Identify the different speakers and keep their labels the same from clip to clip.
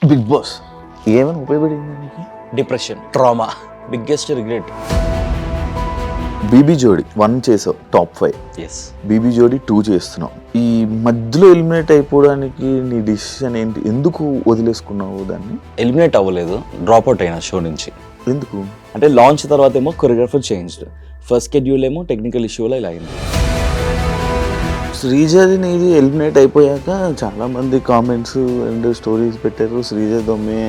Speaker 1: Big boss ఏమైనా ఉపయోగపడింది నీకు?
Speaker 2: Depression, trauma, biggest regret.
Speaker 1: BB Jodi 1 చేసావు, టాప్ 5.
Speaker 2: ఎస్.
Speaker 1: బీబీ జోడి 2 చేస్తున్నావు. ఈ మధ్యలో ఎలిమినేట్ అయిపోవడానికి నీ డిసిషన్ ఏంటి? ఎందుకు వదిలేసుకున్నావు దాన్ని?
Speaker 2: ఎలిమినేట్ అవ్వలేదు, డ్రాప్ అవుట్ అయినా షో నుంచి.
Speaker 1: ఎందుకు?
Speaker 2: అంటే లాంచ్ తర్వాత ఏమో కొరియోగ్రాఫర్ చేంజ్డ్, ఫస్ట్ షెడ్యూల్ ఏమో టెక్నికల్ ఇష్యూలో ఇలా అయింది.
Speaker 1: శ్రీజది నీది ఎలిమినేట్ అయిపోయాక చాలా మంది కామెంట్స్ అండ్ స్టోరీస్ పెట్టారు. శ్రీజ దొమ్మే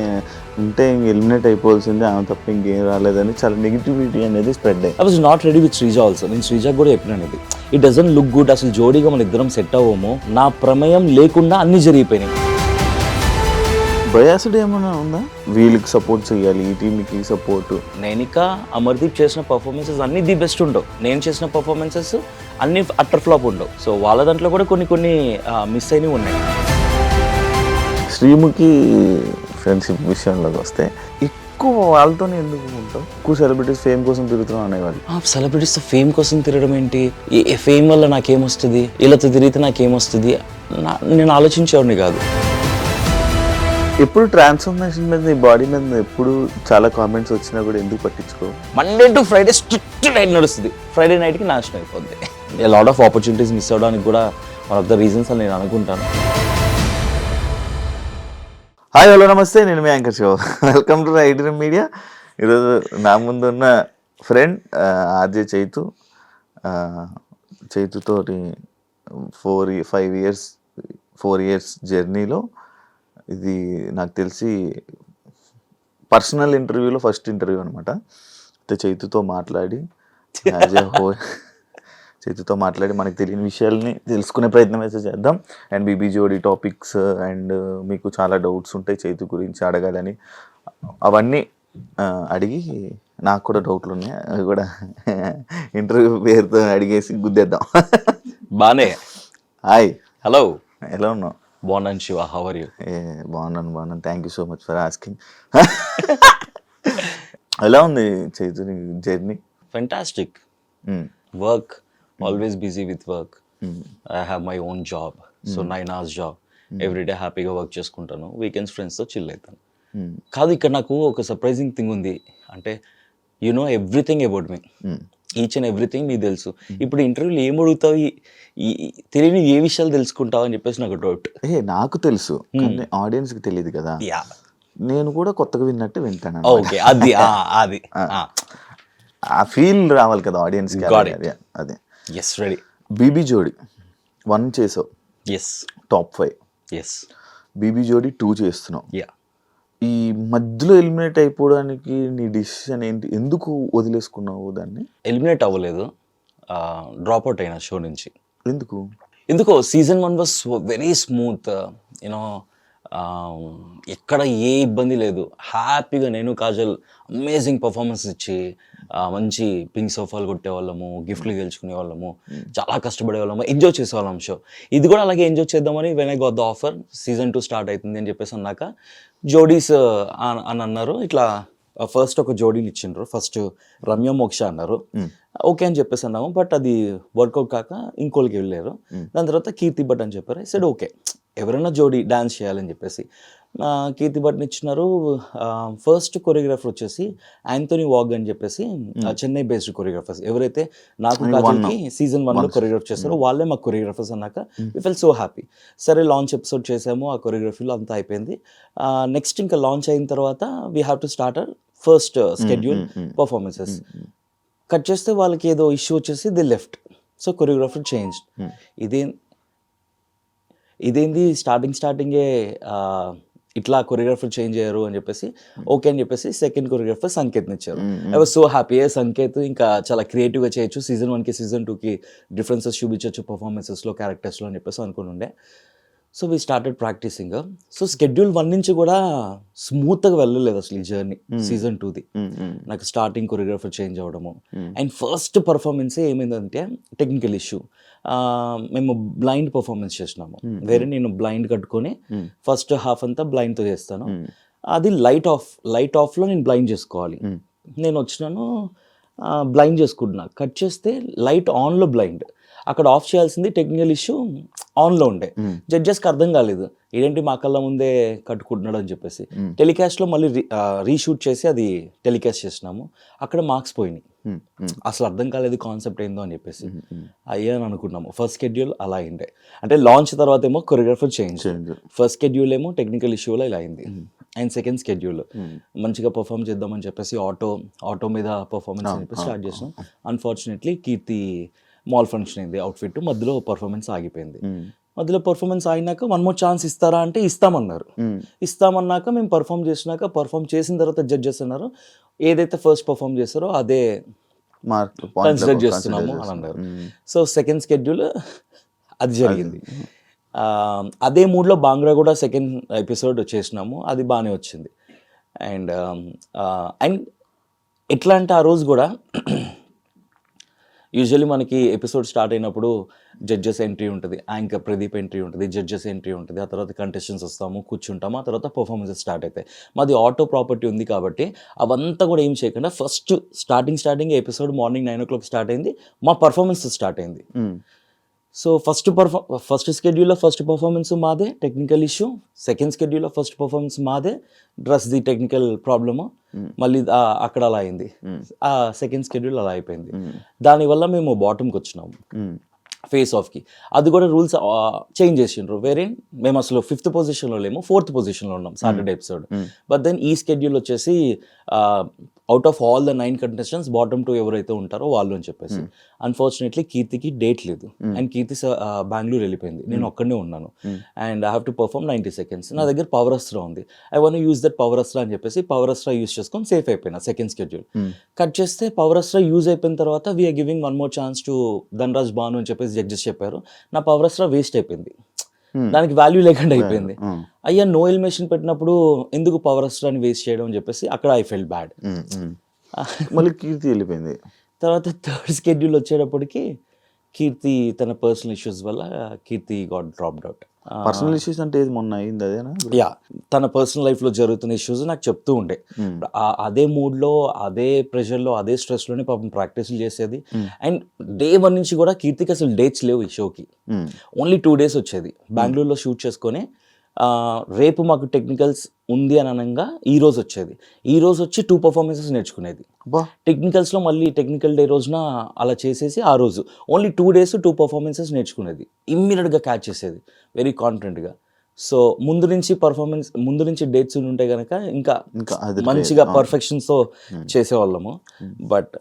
Speaker 1: ఉంటే ఇంక ఎలిమినేట్ అయిపోవాల్సిందే, ఆమె తప్ప ఇంకేం రాలేదని చాలా నెగిటివిటీ అనేది స్ప్రెడ్ అయ్యి.
Speaker 2: I was not ready with Sreeja also. నేను శ్రీజాకి కూడా చెప్పినాను ఇది. ఇట్ డజంట్ లుక్ గుడ్, అసలు జోడీగా మన ఇద్దరం సెట్ అవ్వము, నా ప్రమేయం లేకుండా అన్ని జరిగిపోయినాయి.
Speaker 1: బయాసుడు ఏమైనా ఉందా? వీళ్ళకి సపోర్ట్ చేయాలి, ఈ టీంకి సపోర్ట్.
Speaker 2: నైనిక, అమర్దీప్ చేసిన పర్ఫార్మెన్సెస్ అన్నీ ది బెస్ట్ ఉండవు, నేను చేసిన పర్ఫార్మెన్సెస్ అన్నీ అట్టర్ ఫ్లాప్ ఉండవు. సో వాళ్ళ దాంట్లో కూడా కొన్ని మిస్ అయినవి ఉన్నాయి.
Speaker 1: శ్రీముఖి ఫ్రెండ్షిప్ విషయంలోకి వస్తే ఎక్కువ వాళ్ళతోనే ఎందుకు ఉంటావు? ఎక్కువ సెలబ్రిటీస్ ఫేమ్ కోసం తిరుగుతున్నావు అనేవాళ్ళు.
Speaker 2: సెలబ్రిటీస్తో ఫేమ్ కోసం తిరగడం ఏంటి? ఏ ఫేమ్ వల్ల నాకేమొస్తుంది, వీళ్ళతో తిరిగితే నాకేమొస్తుంది, నేను ఆలోచించేవాడిని కాదు.
Speaker 1: ఎప్పుడు ట్రాన్స్ఫర్మేషన్ మీద, నీ బాడీ మీద ఎప్పుడు చాలా కామెంట్స్ వచ్చినా కూడా ఎందుకు పట్టించుకో?
Speaker 2: Monday to Friday strict night నడుస్తుంది, ఫ్రైడే నైట్కి నాశనం అయిపోద్ది. లాట్ ఆఫ్ ఆపర్చునిటీస్ మిస్ అవ్వడానికి కూడా వన్ ఆఫ్ ద రీజన్స్ అని నేను అనుకుంటాను.
Speaker 1: హాయ్, హలో, నమస్తే. నేను మీ anchor Shiva. Welcome to right dream media. ఈరోజు నా ముందు ఉన్న ఫ్రెండ్ ఆర్జే చైతు. చైతుతోటి 4 ఇయర్స్ జర్నీలో ఇది నాకు తెలిసి పర్సనల్ ఇంటర్వ్యూలో ఫస్ట్ ఇంటర్వ్యూ అనమాట. చైతుతో మాట్లాడి చైతుతో మాట్లాడి మనకు తెలియని విషయాల్ని తెలుసుకునే ప్రయత్నం అయితే చేద్దాం. అండ్ బీబీ జోడి టాపిక్స్ అండ్ మీకు చాలా డౌట్స్ ఉంటాయి చైతు గురించి అడగాలని, అవన్నీ అడిగి నాకు కూడా డౌట్లు ఉన్నాయి, అవి కూడా ఇంటర్వ్యూ పేరుతో అడిగేసి గుద్దేద్దాం.
Speaker 2: బానే.
Speaker 1: హాయ్,
Speaker 2: హలో,
Speaker 1: ఎలా ఉన్నావు?
Speaker 2: బాగున్నాను శివ, హౌ ఆర్ యూ?
Speaker 1: బాగున్నాను. Thank you so much for asking. ఎలా ఉంది Chaitu journey?
Speaker 2: Fantastic. Work, always busy with work. I have my own job, so 9 hours job. Everyday హ్యాపీగా వర్క్ చేసుకుంటాను, వీకెండ్స్ ఫ్రెండ్స్తో చిల్ అవుతాను. కాదు, ఇక్కడ నాకు ఒక సర్ప్రైజింగ్ థింగ్ ఉంది. అంటే you know everything about me, each and everything మీకు తెలుసు. ఇప్పుడు ఇంటర్వ్యూలో ఏం అడుగుతావు, తెలియని ఏ విషయాలు తెలుసుకుంటావు అని చెప్పేసి నాకు డౌట్.
Speaker 1: నాకు తెలుసు, కానీ ఆడియన్స్కి తెలియదు కదా. నేను కూడా కొత్తగా విన్నట్టు వింటాను.
Speaker 2: ఓకే, అది
Speaker 1: ఆ ఫీల్ రావాలి కదా ఆడియన్స్కి. అదే.
Speaker 2: Yes, ready.
Speaker 1: బీబీ జోడి 1 చేసావు,
Speaker 2: ఎస్,
Speaker 1: టాప్ 5.
Speaker 2: ఎస్.
Speaker 1: బీబీ జోడి 2 చేస్తున్నావు. ఈ మధ్యలో ఎలిమినేట్ అయిపోవడానికి నీ డిసిషన్ ఏంటి? ఎందుకు వదిలేసుకున్నావు దాన్ని?
Speaker 2: ఎలిమినేట్ అవ్వలేదు, డ్రాప్ అవుట్ అయినా షో నుంచి.
Speaker 1: ఎందుకో
Speaker 2: season 1 was very smooth, you know, ఎక్కడ ఏ ఇబ్బంది లేదు, హ్యాపీగా నేను కాజల్ అమేజింగ్ పర్ఫార్మెన్స్ ఇచ్చి మంచి పింక్ సోఫాలు కొట్టేవాళ్ళము, గిఫ్ట్లు గెలుచుకునే వాళ్ళము, చాలా కష్టపడే వాళ్ళము, ఎంజాయ్ చేసేవాళ్ళం షో. ఇది కూడా అలాగే ఎంజాయ్ చేద్దామని when I got the offer, season 2 start అవుతుంది అని చెప్పేసి అన్నాక జోడీస్ అని అన్నారు. ఇట్లా ఫస్ట్ ఒక జోడీని ఇచ్చిండ్రు, ఫస్ట్ రమ్య మోక్ష అన్నారు. ఓకే అని చెప్పేసి అన్నాము, బట్ అది వర్కౌట్ కాక ఇంకోళ్ళకి వెళ్ళారు. దాని తర్వాత కీర్తి భట్ అని చెప్పారు. సైడ్ ఓకే, ఎవరైనా జోడీ డాన్స్ చేయాలని చెప్పేసి కీర్తి భట్ని ఇచ్చినారు. ఫస్ట్ కొరియోగ్రాఫర్ వచ్చేసి యాంథోనీ వాగ్ అని చెప్పేసి చెన్నై బేస్డ్ కొరియోగ్రాఫర్స్, ఎవరైతే నాకు కాజల్కి సీజన్ 1లో కొరియోగ్రాఫ్ చేస్తారో వాళ్ళే మాకు కొరియోగ్రాఫర్స్ అన్నాక వి ఫెల్ సో హ్యాపీ. సరే, లాంచ్ ఎపిసోడ్ చేసాము, ఆ కొరియోగ్రఫీలో అంతా అయిపోయింది. నెక్స్ట్ ఇంకా లాంచ్ అయిన తర్వాత we have to start our first schedule performances. Cut చేస్తే వాళ్ళకి ఏదో ఇష్యూ వచ్చేసి the left, so choreographer change. ఇదేంది స్టార్టింగే ఇట్లా కొరియోగ్రాఫర్ చేంజ్ అయ్యారు అని చెప్పేసి ఓకే అని చెప్పేసి సెకండ్ కొరియోగ్రాఫర్ సంకేత్ని ఇచ్చారు. I was so happy. Sanket ఇంకా చాలా క్రియేటివ్గా చేయొచ్చు, సీజన్ 1కి సీజన్ 2కి డిఫరెన్సెస్ చూపించవచ్చు పర్ఫార్మెన్సెస్లో, క్యారెక్టర్స్లో అని చెప్పేసి అనుకుని ఉండే. So we started practising. So schedule 1 నుంచి కూడా స్మూత్గా వెళ్ళలేదు అసలు ఈ జర్నీ. సీజన్ 2ది నాకు స్టార్టింగ్ కొరియోగ్రాఫర్ చేంజ్ అవ్వడము, అండ్ ఫస్ట్ పర్ఫార్మెన్సే ఏమైందంటే టెక్నికల్ ఇష్యూ. మేము బ్లైండ్ పర్ఫార్మెన్స్ చేసినాము, వేరే నేను బ్లైండ్ కట్టుకొని ఫస్ట్ హాఫ్ అంతా బ్లైండ్తో చేస్తాను. అది లైట్ ఆఫ్లో నేను బ్లైండ్ చేసుకోవాలి. నేను వచ్చినాను, బ్లైండ్ చేసుకుంటున్నా, కట్ చేస్తే లైట్ ఆన్లో బ్లైండ్. అక్కడ ఆఫ్ చేయాల్సింది టెక్నికల్ ఇష్యూ ఆన్లో ఉండే. జడ్జెస్కి అర్థం కాలేదు, ఇదేంటి మా కళ్ళ ముందే కట్టుకుంటున్నాడు అని చెప్పేసి. టెలికాస్ట్లో మళ్ళీ రీషూట్ చేసి అది టెలికాస్ట్ చేసినాము. అక్కడ మార్క్స్ పోయినాయి. అసలు అర్థం కాలేదు కాన్సెప్ట్ ఏందో అని చెప్పేసి అయ్యా అని అనుకున్నాము. ఫస్ట్ షెడ్యూల్ అలా అయిండే, అంటే లాంచ్ తర్వాత ఏమో కొరియోగ్రఫర్ చేంజ్, ఫస్ట్ షెడ్యూల్ ఏమో టెక్నికల్ ఇష్యూలో ఇలా అయింది. అండ్ సెకండ్ షెడ్యూల్ మంచిగా పర్ఫామ్ చేద్దామని చెప్పేసి ఆటో మీద పర్ఫార్మెన్స్ అని చెప్పి స్టార్ట్ చేసాం. అన్ఫార్చునేట్లీ కీర్తి మాల్ ఫంక్షన్ అయింది, అవుట్ఫిట్ మధ్యలో పర్ఫార్మెన్స్ ఆగిపోయింది. మధ్యలో పర్ఫార్మెన్స్ అయినాక 1 more ఛాన్స్ ఇస్తారా అంటే ఇస్తామన్నారు. ఇస్తామన్నాక మేము పర్ఫామ్ చేసిన తర్వాత జడ్జెస్ అన్నారు ఏదైతే ఫస్ట్ పర్ఫామ్ చేస్తారో అదే కన్సిడర్ చేస్తున్నాము అని అన్నారు. సో సెకండ్ షెడ్యూల్ అది జరిగింది. అదే మూడ్లో బాంగ్రా కూడా సెకండ్ ఎపిసోడ్ చేసినాము, అది బాగానే వచ్చింది. అండ్ ఎట్లా అంటే ఆ రోజు కూడా యూజువల్లీ మనకి ఎపిసోడ్ స్టార్ట్ అయినప్పుడు జడ్జెస్ ఎంట్రీ ఉంటుంది, యాంకర్ ప్రదీప్ ఎంట్రీ ఉంటుంది, జడ్జెస్ ఎంట్రీ ఉంటుంది, ఆ తర్వాత కంటెస్టెంట్స్ వస్తాము, కూర్చుంటాము, ఆ తర్వాత పర్ఫార్మెన్సెస్ స్టార్ట్ అవుతాయి. మాది ఆటో ప్రాపర్టీ ఉంది కాబట్టి అవంతా కూడా ఏం చేయకుండా first starting episode morning 9 o'clock start అయింది, మా పర్ఫార్మెన్స్ స్టార్ట్ అయింది. సో ఫస్ట్ షెడ్యూల్లో ఫస్ట్ పర్ఫార్మెన్స్ మాదే, టెక్నికల్ ఇష్యూ. సెకండ్ షెడ్యూల్లో ఫస్ట్ పర్ఫార్మెన్స్ మాదే, ది టెక్నికల్ ప్రాబ్లము. మళ్ళీ అక్కడ అలా అయింది. ఆ సెకండ్ షెడ్యూల్ అలా అయిపోయింది. దానివల్ల మేము బాటమ్కి వచ్చినాము, ఫేస్ ఆఫ్కి. అది కూడా రూల్స్ చేంజ్ చేసిండ్రు. వేరే మేము అసలు 5th పొజిషన్లో లేము, 4th పొజిషన్లో ఉన్నాం సాటర్డే ఎపిసోడ్. బట్ దెన్ ఈ షెడ్యూల్ వచ్చేసి out of all the 9 contestants bottom 2 ఎవరైతే ఉంటారో వాళ్ళు అని చెప్పేసి. అన్ఫార్చునేట్లీ కీర్తికి డేట్ లేదు, అండ్ కీర్తి బెంగళూరు వెళ్ళిపోయింది, నేను ఒక్కడనే ఉన్నాను. And I have to perform 90 seconds. నా దగ్గర పవర్ అస్త్రా ఉంది, I want use that power Astra అని చెప్పేసి పవర్ అస్త్రా యూజ్ చేసుకొని సేఫ్ అయిపోయినా. సెకండ్ షెడ్యూల్ కట్ చేస్తే పవర్ అస్త్రా యూజ్ అయిపోయిన తర్వాత we are giving 1 more chance to Dhanraj Bhanu అని చెప్పేసి జడ్జెస్ చెప్పారు. నా పవర్ అస్త్రా వేస్ట్ అయిపోయింది, దానికి వాల్యూ లేకుండా అయిపోయింది. అయ్యా నో ఎలిమినేషన్ పెట్టినప్పుడు ఎందుకు పవర్ అస్త్రాన్ని వేస్ట్ చేయడం అని చెప్పేసి అక్కడ ఐ ఫెల్ట్ బ్యాడ్.
Speaker 1: మళ్ళీ కీర్తి వెళ్ళిపోయింది.
Speaker 2: తర్వాత థర్డ్ షెడ్యూల్ వచ్చేటప్పటికి కీర్తి తన పర్సనల్ ఇష్యూస్ వల్ల Keerthi got dropped out.
Speaker 1: Personal issues అంటే ఏది మొన్న అయింది అదేనా?
Speaker 2: యా, తన పర్సనల్ లైఫ్లో జరుగుతున్న ఇష్యూస్ నాకు చెప్తూ ఉండే. అదే మూడ్లో, అదే ప్రెషర్లో, అదే స్ట్రెస్లోనే పాపం ప్రాక్టీస్లు చేసేది. అండ్ డే 1 నుంచి కూడా కీర్తికి అసలు డేట్స్ లేవు ఈ షోకి, ఓన్లీ 2 days వచ్చేది. బెంగళూరులో షూట్ చేసుకొని రేపు మాకు టెక్నికల్స్ ఉంది అని అనగా ఈ రోజు వచ్చేది. ఈ రోజు వచ్చి 2 performances నేర్చుకునేది టెక్నికల్స్లో. మళ్ళీ టెక్నికల్ డే రోజున అలా చేసేసి ఆ రోజు ఓన్లీ 2 days 2 performances నేర్చుకునేది. ఇమ్మీడియట్గా క్యాచ్ చేసేది వెరీ కాన్ఫిడెంట్గా. సో ముందు నుంచి డేట్స్ ఉంటే కనుక ఇంకా మంచిగా పర్ఫెక్షన్స్తో చేసేవాళ్ళము. బట్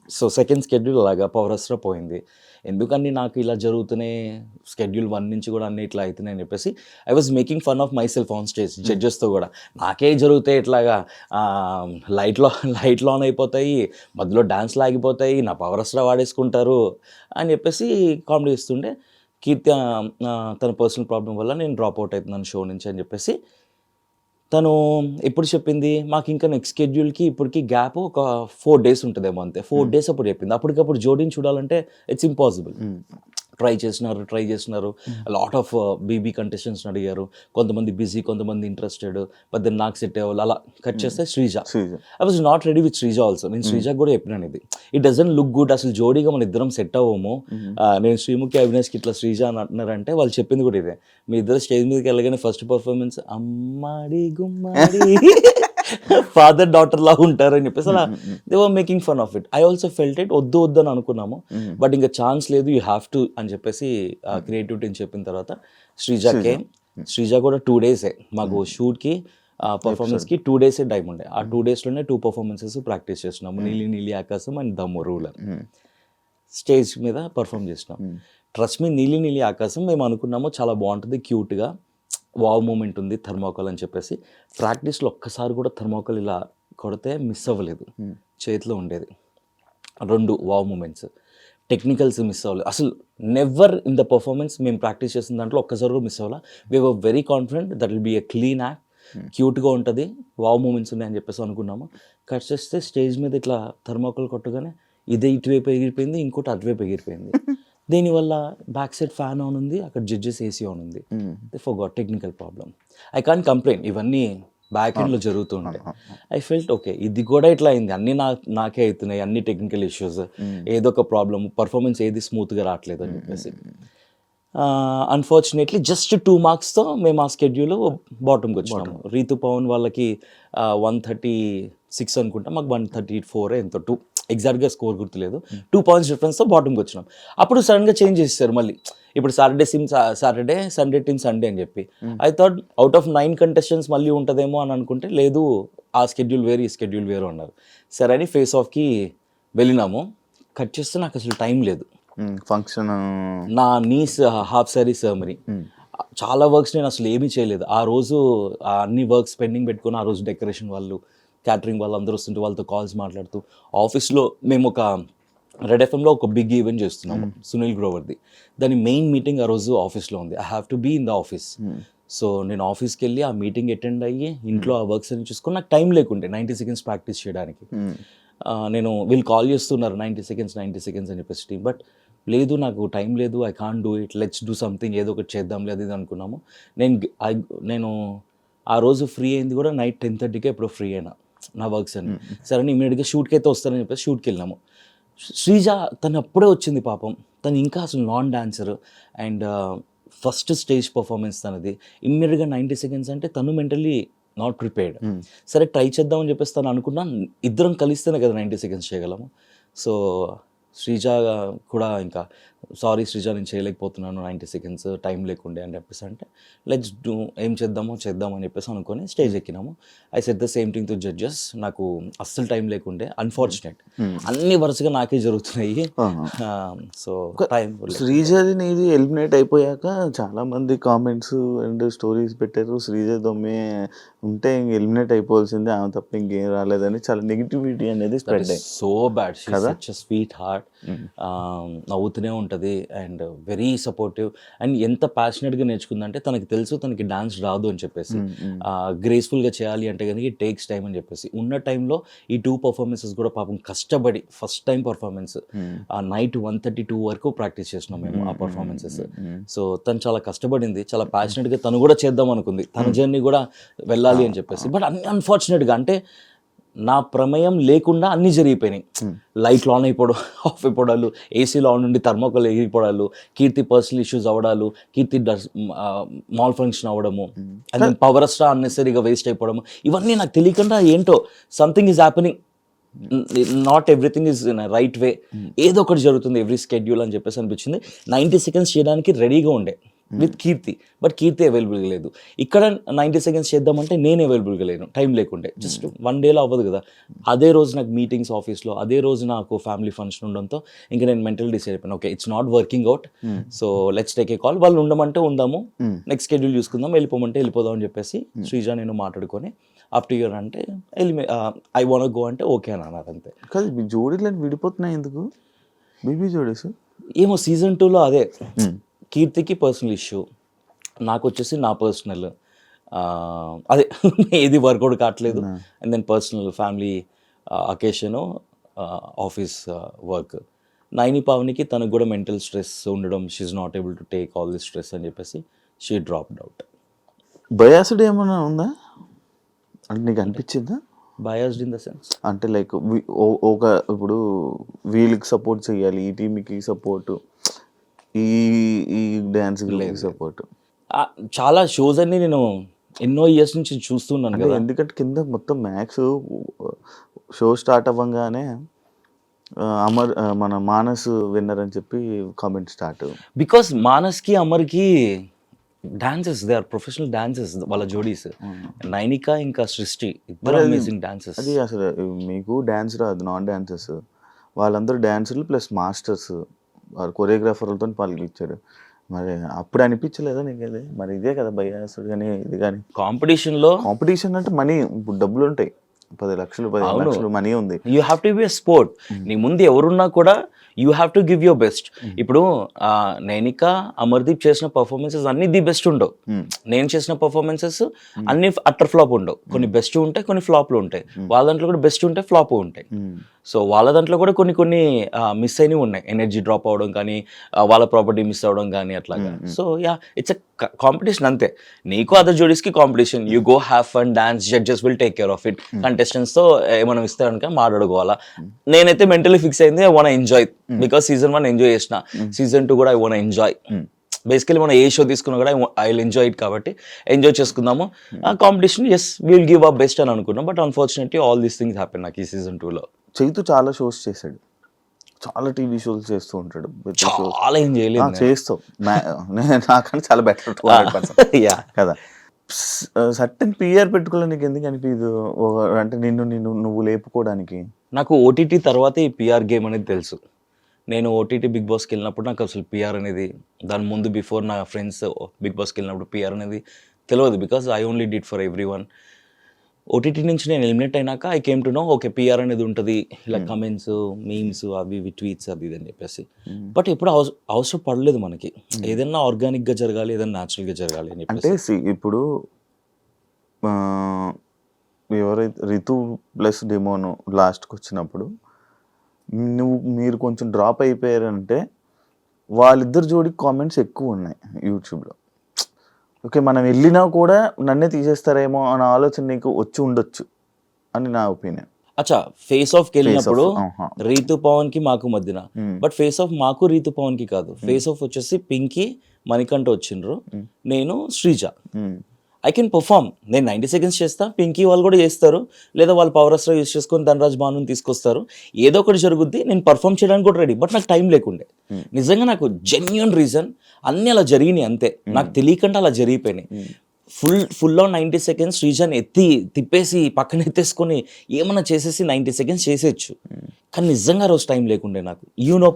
Speaker 2: సో సెకండ్ షెడ్యూల్ అలాగా పవర్ అస్త్రా పోయింది. ఎందుకని నాకు ఇలా జరుగుతున్నాయి, షెడ్యూల్ 1 నుంచి కూడా అన్ని ఇట్లా అవుతున్నాయి అని చెప్పేసి I was making fun of myself on stage. జడ్జెస్తో కూడా నాకే జరుగుతాయి ఇట్లాగా, లైట్లు ఆన్ అయిపోతాయి, మధ్యలో డాన్స్లు ఆగిపోతాయి, నా పవర్ అస్త్రా వాడేసుకుంటారు అని చెప్పేసి కామెడీ ఇస్తుండే. కీర్తి తన పర్సనల్ ప్రాబ్లం వల్ల నేను డ్రాప్ అవుట్ అవుతున్నాను షో నుంచి అని చెప్పేసి తను ఎప్పుడు చెప్పింది మాకు. ఇంకా నెక్స్ట్ షెడ్యూల్కి ఇప్పటికి గ్యాప్ ఒక 4 days ఉంటుందేమో అంతే. 4 days అప్పుడు చెప్పింది. అప్పటికప్పుడు జోడీని చూడాలంటే ఇట్స్ ఇంపాసిబుల్. ట్రై చేస్తున్నారు. లాట్ ఆఫ్ బీబీ కంటెస్టెంట్స్ని అడిగారు, కొంతమంది బిజీ, కొంతమంది ఇంట్రెస్టెడ్. బట్ దెన్ నాకు సెట్ అయ్యేవాళ్ళు. అలా కట్ చేస్తే Sreeja. I was not ready with Sreeja also. నేను శ్రీజాకి కూడా చెప్పినాను ఇది, ఇట్ డజంట్ లుక్ గుడ్, అసలు జోడీగా మన ఇద్దరం సెట్ అవ్వము. నేను శ్రీముఖి అవినాష్కి ఇట్లా శ్రీజ అని అంటున్నారంటే వాళ్ళు చెప్పింది కూడా ఇదే, మీ ఇద్దరు స్టేజ్ మీదకి వెళ్ళగానే ఫస్ట్ పర్ఫార్మెన్స్ అమ్మాడి గుమ్మాడి ఫాదర్ డాటర్ లా ఉంటారు అని చెప్పేసి అలా they were making fun of it. I also felt it, వద్దు అని అనుకున్నాము. బట్ ఇంకా ఛాన్స్ లేదు, యూ హ్యావ్ టు అని చెప్పేసి క్రియేటివిటీని చెప్పిన తర్వాత శ్రీజ కూడా 2 days మాకు షూట్కి పర్ఫార్మెన్స్కి 2 days టైం ఉండే. ఆ 2 daysలోనే 2 performances ప్రాక్టీస్ చేస్తున్నాము. నీలి ఆకాశం అండ్ దమ్ము రూలర్ స్టేజ్ మీద పర్ఫామ్ చేసినాం. ట్రస్ట్ మీ, నీలి ఆకాశం మేము అనుకున్నాము చాలా బాగుంటుంది, క్యూట్గా వావ్ మూమెంట్ ఉంది, థర్మాకోల్ అని చెప్పేసి. ప్రాక్టీస్లో ఒక్కసారి కూడా థర్మాకోల్ ఇలా కొడితే మిస్ అవ్వలేదు, చేతిలో ఉండేది. 2 వావ్ మూమెంట్స్. టెక్నికల్స్ మిస్ అవ్వలేదు అసలు. నెవర్ ఇన్ ద పర్ఫార్మెన్స్ మేము ప్రాక్టీస్ చేసిన దాంట్లో ఒక్కసారి కూడా మిస్ అవ్వాలా. We were very confident that will be a clean act, క్యూట్గా ఉంటుంది, వావ్ మూమెంట్స్ ఉన్నాయని చెప్పేసి అనుకున్నాము. కట్ చేస్తే స్టేజ్ మీద ఇట్లా థర్మాకోల్ కొట్టగానే ఇదే ఇటువైపు ఎగిరిపోయింది, ఇంకోటి అటువైపు ఎగిరిపోయింది. దీనివల్ల బ్యాక్ సైడ్ ఫ్యాన్ ఆన్ ఉంది, అక్కడ జడ్జెస్ ఏసీ ఆన్ ఉంది. They forgot technical problem. I can't complaint, ఇవన్నీ బ్యాక్ ఎండ్లో జరుగుతుంటాయి. ఐ ఫెల్ట్ ఓకే ఇది కూడా ఇట్లా అయింది, అన్నీ నాకే అవుతున్నాయి, అన్ని టెక్నికల్ ఇష్యూస్, ఏదో ఒక ప్రాబ్లమ్, పర్ఫార్మెన్స్ ఏది స్మూత్గా రావట్లేదు అని చెప్పేసి అన్ఫార్చునేట్లీ జస్ట్ 2 మార్క్స్తో మేము ఆ స్కెడ్యూల్ బాటమ్కి వచ్చినాము. రీతు పవన్ వాళ్ళకి 136 అనుకుంటా, మాకు 134 ఎంతో 2 ఎగ్జాక్ట్గా స్కోర్ గుర్తులేదు. 2 పాయింట్స్ డిఫరెన్స్తో బాటమ్కి వచ్చినాం. అప్పుడు సడన్గా చేంజ్ చేస్తారు మళ్ళీ, ఇప్పుడు సాటర్డే సండే టీమ్ సండే అని చెప్పి. I thought out of 9 contestants మళ్ళీ ఉంటుందేమో అని అనుకుంటే లేదు, ఆ స్కెడ్యూల్ వేరు ఈ స్కెడ్యూల్ వేరు అన్నారు. సరే అని ఫేస్ ఆఫ్కి వెళ్ళినాము. కట్ చేస్తే నాకు అసలు టైం లేదు.
Speaker 1: ఫంక్షన్
Speaker 2: నా నీస్ హాఫ్ సారీ సెరమనీ, చాలా వర్క్స్ నేను అసలు ఏమీ చేయలేదు ఆ రోజు. అన్ని వర్క్స్ పెండింగ్ పెట్టుకుని ఆ రోజు డెకరేషన్ వాళ్ళు, క్యాటరింగ్ వాళ్ళు అందరూ వస్తుంటే వాళ్ళతో కాల్స్ మాట్లాడుతూ, ఆఫీస్లో మేము ఒక రెడ్ ఎఫ్ఎంలో ఒక బిగ్ ఈవెంట్ చేస్తున్నాము సునీల్ గ్రోవర్ది. దాని మెయిన్ మీటింగ్ ఆ రోజు ఆఫీస్లో ఉంది. I have to be in the office. So నేను ఆఫీస్కి వెళ్ళి ఆ మీటింగ్ అటెండ్ అయ్యి ఇంట్లో ఆ వర్క్స్ అని చూసుకొని నాకు టైం లేకుంటే 90 సెకండ్స్ ప్రాక్టీస్ చేయడానికి. నేను వీళ్ళు కాల్ చేస్తున్నారు 90 సెకండ్స్ అని చెప్పేసి టీమ్, బట్ లేదు నాకు టైం లేదు, I can't do it, let's do something, ఏదో ఒకటి చేద్దాం లేదు ఇది అనుకున్నాము. నేను ఆ రోజు ఫ్రీ అయింది కూడా నైట్ 10:30కే ఎప్పుడో ఫ్రీ అయినా నా వర్క్స్ అని. సరే ఇమీడియట్గా షూట్కి అయితే వస్తానని చెప్పేసి షూట్కి వెళ్ళినాము. శ్రీజ తను అప్పుడే వచ్చింది పాపం, తను ఇంకా అసలు non dancer and first stage performance తనది. ఇమ్మీడియట్గా 90 సెకండ్స్ అంటే తను మెంటల్లీ నాట్ ప్రిపేర్డ్. సరే ట్రై చేద్దామని చెప్పేసి తను అనుకున్నా, ఇద్దరం కలిస్తేనే కదా 90 సెకండ్స్ చేయగలము. సో శ్రీజ కూడా ఇంకా సారీ శ్రీజ నేను చేయలేకపోతున్నాను 90 సెకండ్స్ టైం లేకుండే అని చెప్పేసి అంటే, లెట్స్ డూ, ఏం చేద్దామని చెప్పేసి అనుకొని స్టేజ్ ఎక్కినాము. I set the same thing to judges, నాకు అస్సలు టైం లేకుండే, అన్ఫార్చునేట్ అన్ని వరుసగా నాకే జరుగుతున్నాయి. సో టైం
Speaker 1: శ్రీజది నీది ఎలిమినేట్ అయిపోయాక చాలా మంది కామెంట్స్ అండ్ స్టోరీస్ పెట్టారు, శ్రీజ దొమ్మే ఉంటే ఇంక ఎలిమినేట్ అయిపోవాల్సిందే, ఆమె తప్ప ఇంకేం రాలేదని చాలా నెగిటివిటీ అనేది స్ప్రెడ్ అయ్యింది.
Speaker 2: So bad, she is such a sweet heart, నవ్వుతూనే ఉంటుంది అండ్ వెరీ సపోర్టివ్. అండ్ ఎంత ప్యాషనెట్గా నేర్చుకుందంటే తనకి తెలుసు తనకి డాన్స్ రాదు అని చెప్పేసి, గ్రేస్ఫుల్గా చేయాలి అంటే కనుక ఇట్ టేక్స్ టైం అని చెప్పేసి, ఉన్న టైంలో ఈ 2 పర్ఫార్మెన్సెస్ కూడా పాపం కష్టపడి ఫస్ట్ టైం పర్ఫార్మెన్స్ నైట్ 1:32 వరకు ప్రాక్టీస్ చేసినాం మేము ఆ పర్ఫార్మెన్సెస్. సో తను చాలా కష్టపడింది, చాలా ప్యాషనెట్గా తను కూడా చేద్దాం అనుకుంది, తన జర్నీ కూడా వెళ్ళాలి అని చెప్పేసి. బట్ అన్ఫార్చునేట్గా అంటే నా ప్రమేయం లేకుండా అన్నీ జరిగిపోయినాయి. లైట్లు ఆన్ అయిపోవడం, ఆఫ్ అయిపోవడాలు, ఏసీలో ఆన్ నుండి థర్మోకోల్ ఎగిరిపోవడాలు, కీర్తి పర్సనల్ ఇష్యూస్ అవ్వడాలు, కీర్తి మాల్ ఫంక్షన్ అవ్వడము, అండ్ దెన్ పవర్ స్టార్ అన్నెసరీగా వేస్ట్ అయిపోవడము, ఇవన్నీ నాకు తెలియకుండా ఏంటో something is happening, not everything is in right way, ఏదో ఒకటి జరుగుతుంది ఎవ్రీ స్కెడ్యూల్ అని చెప్పేసి అనిపించింది. 90 సెకండ్స్ చేయడానికి రెడీగా ఉండే విత్ కీర్తి, బట్ కీర్తి అవైలబుల్గా లేదు. ఇక్కడ 90 సెకండ్స్ చేద్దామంటే నేను అవైలబుల్గా లేను, టైం లేకుండే. జస్ట్ 1 డేలో అవ్వదు కదా. అదే రోజు నాకు మీటింగ్స్ ఆఫీస్లో, అదే రోజు నాకు ఫ్యామిలీ ఫంక్షన్ ఉండడంతో ఇంకా నేను మెంటల్ డిసైడ్ అయిపోయాను, okay it's not working out, so let's take a call. వాళ్ళు ఉండమంటే ఉందాము, నెక్స్ట్ షెడ్యూల్ చూసుకుందాం, వెళ్ళిపోమంటే వెళ్ళిపోదాం అని చెప్పేసి శ్రీజ నేను మాట్లాడుకొని అప్ టు ఇయర్ అంటే ఐ వాంట్ గో అంటే ఓకే అని అన్నారు అంతే.
Speaker 1: కాదు మీ జోడీలు విడిపోతున్నాయి ఎందుకు, బీబీ జోడీస్?
Speaker 2: ఏమో సీజన్ 2లో అదే కీర్తికి పర్సనల్ ఇష్యూ, నాకు వచ్చేసి నా పర్సనల్ అదే ఏది వర్కౌట్ కావట్లేదు. And then personal family occasion, office work. Naini పావనికి తనకు కూడా మెంటల్ స్ట్రెస్ ఉండడం, she not able to take all this stress అని చెప్పేసి షీ డ్రాప్డ్ అవుట్.
Speaker 1: బయాస్డ్ ఏమైనా ఉందా అంటే నీకు అనిపించిందా?
Speaker 2: బయాస్డ్ ఇన్ ద సెన్స్
Speaker 1: అంటే లైక్ ఒక ఇప్పుడు వీళ్ళకి సపోర్ట్ చేయాలి, ఈ టీంకి సపోర్ట్, ఈ డ్యాన్స్ సపోర్ట్.
Speaker 2: చాలా షోస్ అన్ని నేను ఎన్నో ఇయర్స్ నుంచి చూస్తున్నాను కదా,
Speaker 1: ఎందుకంటే కింద మొత్తం మ్యాక్స్ షో స్టార్ట్ అవ్వగానే అమర్ మన మానస్ విన్నర్ అని చెప్పి కామెంట్ స్టార్ట్.
Speaker 2: బికాస్ మానస్కి అమర్కి dances, they are professional dances వాళ్ళ జోడీస్. నైనిక ఇంకా సృష్టి ఇద్దరు అమేజింగ్ డాన్సెస్.
Speaker 1: అది అసలు మీకు డ్యాన్స్ రాదు, నాన్ డాన్సెస్ వాళ్ళందరూ డాన్సర్లు ప్లస్ మాస్టర్స్, వాళ్ళు కొరియోగ్రాఫర్లతో పాల్గొచ్చారు. మరి అప్పుడు అనిపించలేదా నీకు అది? మరి ఇదే కదా బయాస్ కానీ ఇది కానీ కాంపిటీషన్ అంటే మనీ, ఇప్పుడు డబ్బులు ఉంటాయి, 10 లక్షలు 15 లక్షలు మనీ ఉంది.
Speaker 2: You have to be a sport. నీ ముందు ఎవరున్నా కూడా you have to give your best. ఇప్పుడు నైనిక అమర్దీప్ చేసిన పర్ఫార్మెన్సెస్ అన్ని ది బెస్ట్ ఉండవు, నేను చేసిన పర్ఫార్మెన్సెస్ అన్ని అట్టర్ ఫ్లాప్ ఉండవు. కొన్ని బెస్ట్ ఉంటాయి, కొన్ని ఫ్లాప్లు ఉంటాయి. వాళ్ళ దాంట్లో కూడా బెస్ట్ ఉంటాయి, ఫ్లాప్ ఉంటాయి. సో వాళ్ళ దాంట్లో కూడా కొన్ని కొన్ని మిస్ అయినవి ఉన్నాయి, ఎనర్జీ డ్రాప్ అవ్వడం కానీ వాళ్ళ ప్రాపర్టీ మిస్ అవ్వడం కానీ అట్లాగా. So yeah, it's a competition అంతే. నీకు అదర్ జోడీస్కి competition, you go have fun, dance, judges will take care of it. కంటెస్టెంట్స్తో ఏమైనా ఇస్తే కనుక మాట్లాడుకోవాలా. నేనైతే మెంటలీ ఫిక్స్ అయింది, I want enjoy, because season 1 enjoy చేసిన, సీజన్ 2 కూడా ఐ వాంట్ ఎంజాయ్. బేసికలీ మనం ఏ షో తీసుకున్నా కూడా ఐ విల్ ఎంజాయ్ ఇట్, కాబట్టి ఎంజాయ్ చేసుకుందాము. Competition as will give up best అని అనుకున్నాం, but unfortunately all these things happen నాకు ఈ సీజన్ 2లో.
Speaker 1: చైతు చాలా షోస్ చేశాడు, చాలా టీవీ షోస్ చేస్తూ ఉంటాడు.
Speaker 2: చాలా ఏం చేయలేదు
Speaker 1: చేస్తావు, నాకన్నా చాలా బెటర్
Speaker 2: యా
Speaker 1: కదా. సర్టన్ పిఆర్ పెట్టుకోవాలి నీకు ఎందుకు అనిపించదు? అంటే నువ్వు లేపుకోవడానికి.
Speaker 2: నాకు ఓటీటీ తర్వాత ఈ పిఆర్ గేమ్ అనేది తెలుసు. నేను ఓటీటీ బిగ్ బాస్కి వెళ్ళినప్పుడు నాకు అసలు పిఆర్ అనేది, దాని ముందు బిఫోర్ నా ఫ్రెండ్స్ బిగ్ బాస్కి వెళ్ళినప్పుడు పిఆర్ అనేది తెలియదు, because I only did for every one. OTT నుంచి నేను ఎలిమినేట్ అయినాక I came to know okay PR అనేది ఉంటుంది, ఇలా కమెంట్స్, మీమ్స్, అవి ఇవి ట్వీట్స్ అది ఇది అని చెప్పేసి. బట్ ఎప్పుడు అవసరం పడలేదు మనకి, ఏదైనా ఆర్గానిక్గా జరగాలి, ఏదైనా న్యాచురల్గా జరగాలి అని
Speaker 1: అంటే ఇప్పుడు ఎవరైతే రితు ప్లస్ డెమోను లాస్ట్కి వచ్చినప్పుడు మీరు కొంచెం డ్రాప్ అయిపోయారంటే వాళ్ళిద్దరు జోడి కామెంట్స్ ఎక్కువ ఉన్నాయి యూట్యూబ్లో. ఓకే, మనం వెళ్ళినా కూడా నన్నే తీసేస్తారేమో అనే ఆలోచన నీకు వచ్చి ఉండొచ్చు అని నా ఒపీనియన్.
Speaker 2: అచ్చా, ఫేస్ ఆఫ్కి వెళ్ళినప్పుడు రీతు పవన్ కి మాకు మధ్యన, బట్ ఫేస్ ఆఫ్ మాకు రీతు పవన్ కి కాదు, ఫేస్ ఆఫ్ వచ్చేసి పింకీ మణికంఠ వచ్చిండ్రు, నేను శ్రీజ. ఐ కెన్ పర్ఫామ్, నేను 90 seconds చేస్తా, పింకీ వాళ్ళు కూడా చేస్తారు, లేదా వాళ్ళు పవర్ అస్ట్రా యూస్ చేసుకొని ధనరాజ్ భానుని తీసుకొస్తారు, ఏదో ఒకటి జరుగుద్ది, నేను పర్ఫామ్ చేయడానికి కూడా రెడీ. బట్ నాకు టైం లేకుండే, నిజంగా నాకు జెన్యూన్ రీజన్, అన్నీ అలా జరిగినాయి అంతే, నాకు తెలియకుండా అలా జరిగిపోయినాయి. ఫుల్ ఆన్ 90 seconds శ్రీజాని తిప్పేసి పక్కన ఎత్తేసుకొని ఏమన్నా చేసేసి 90 seconds చేసేయచ్చు, కానీ నిజంగా రోజు టైం లేకుండే నాకు,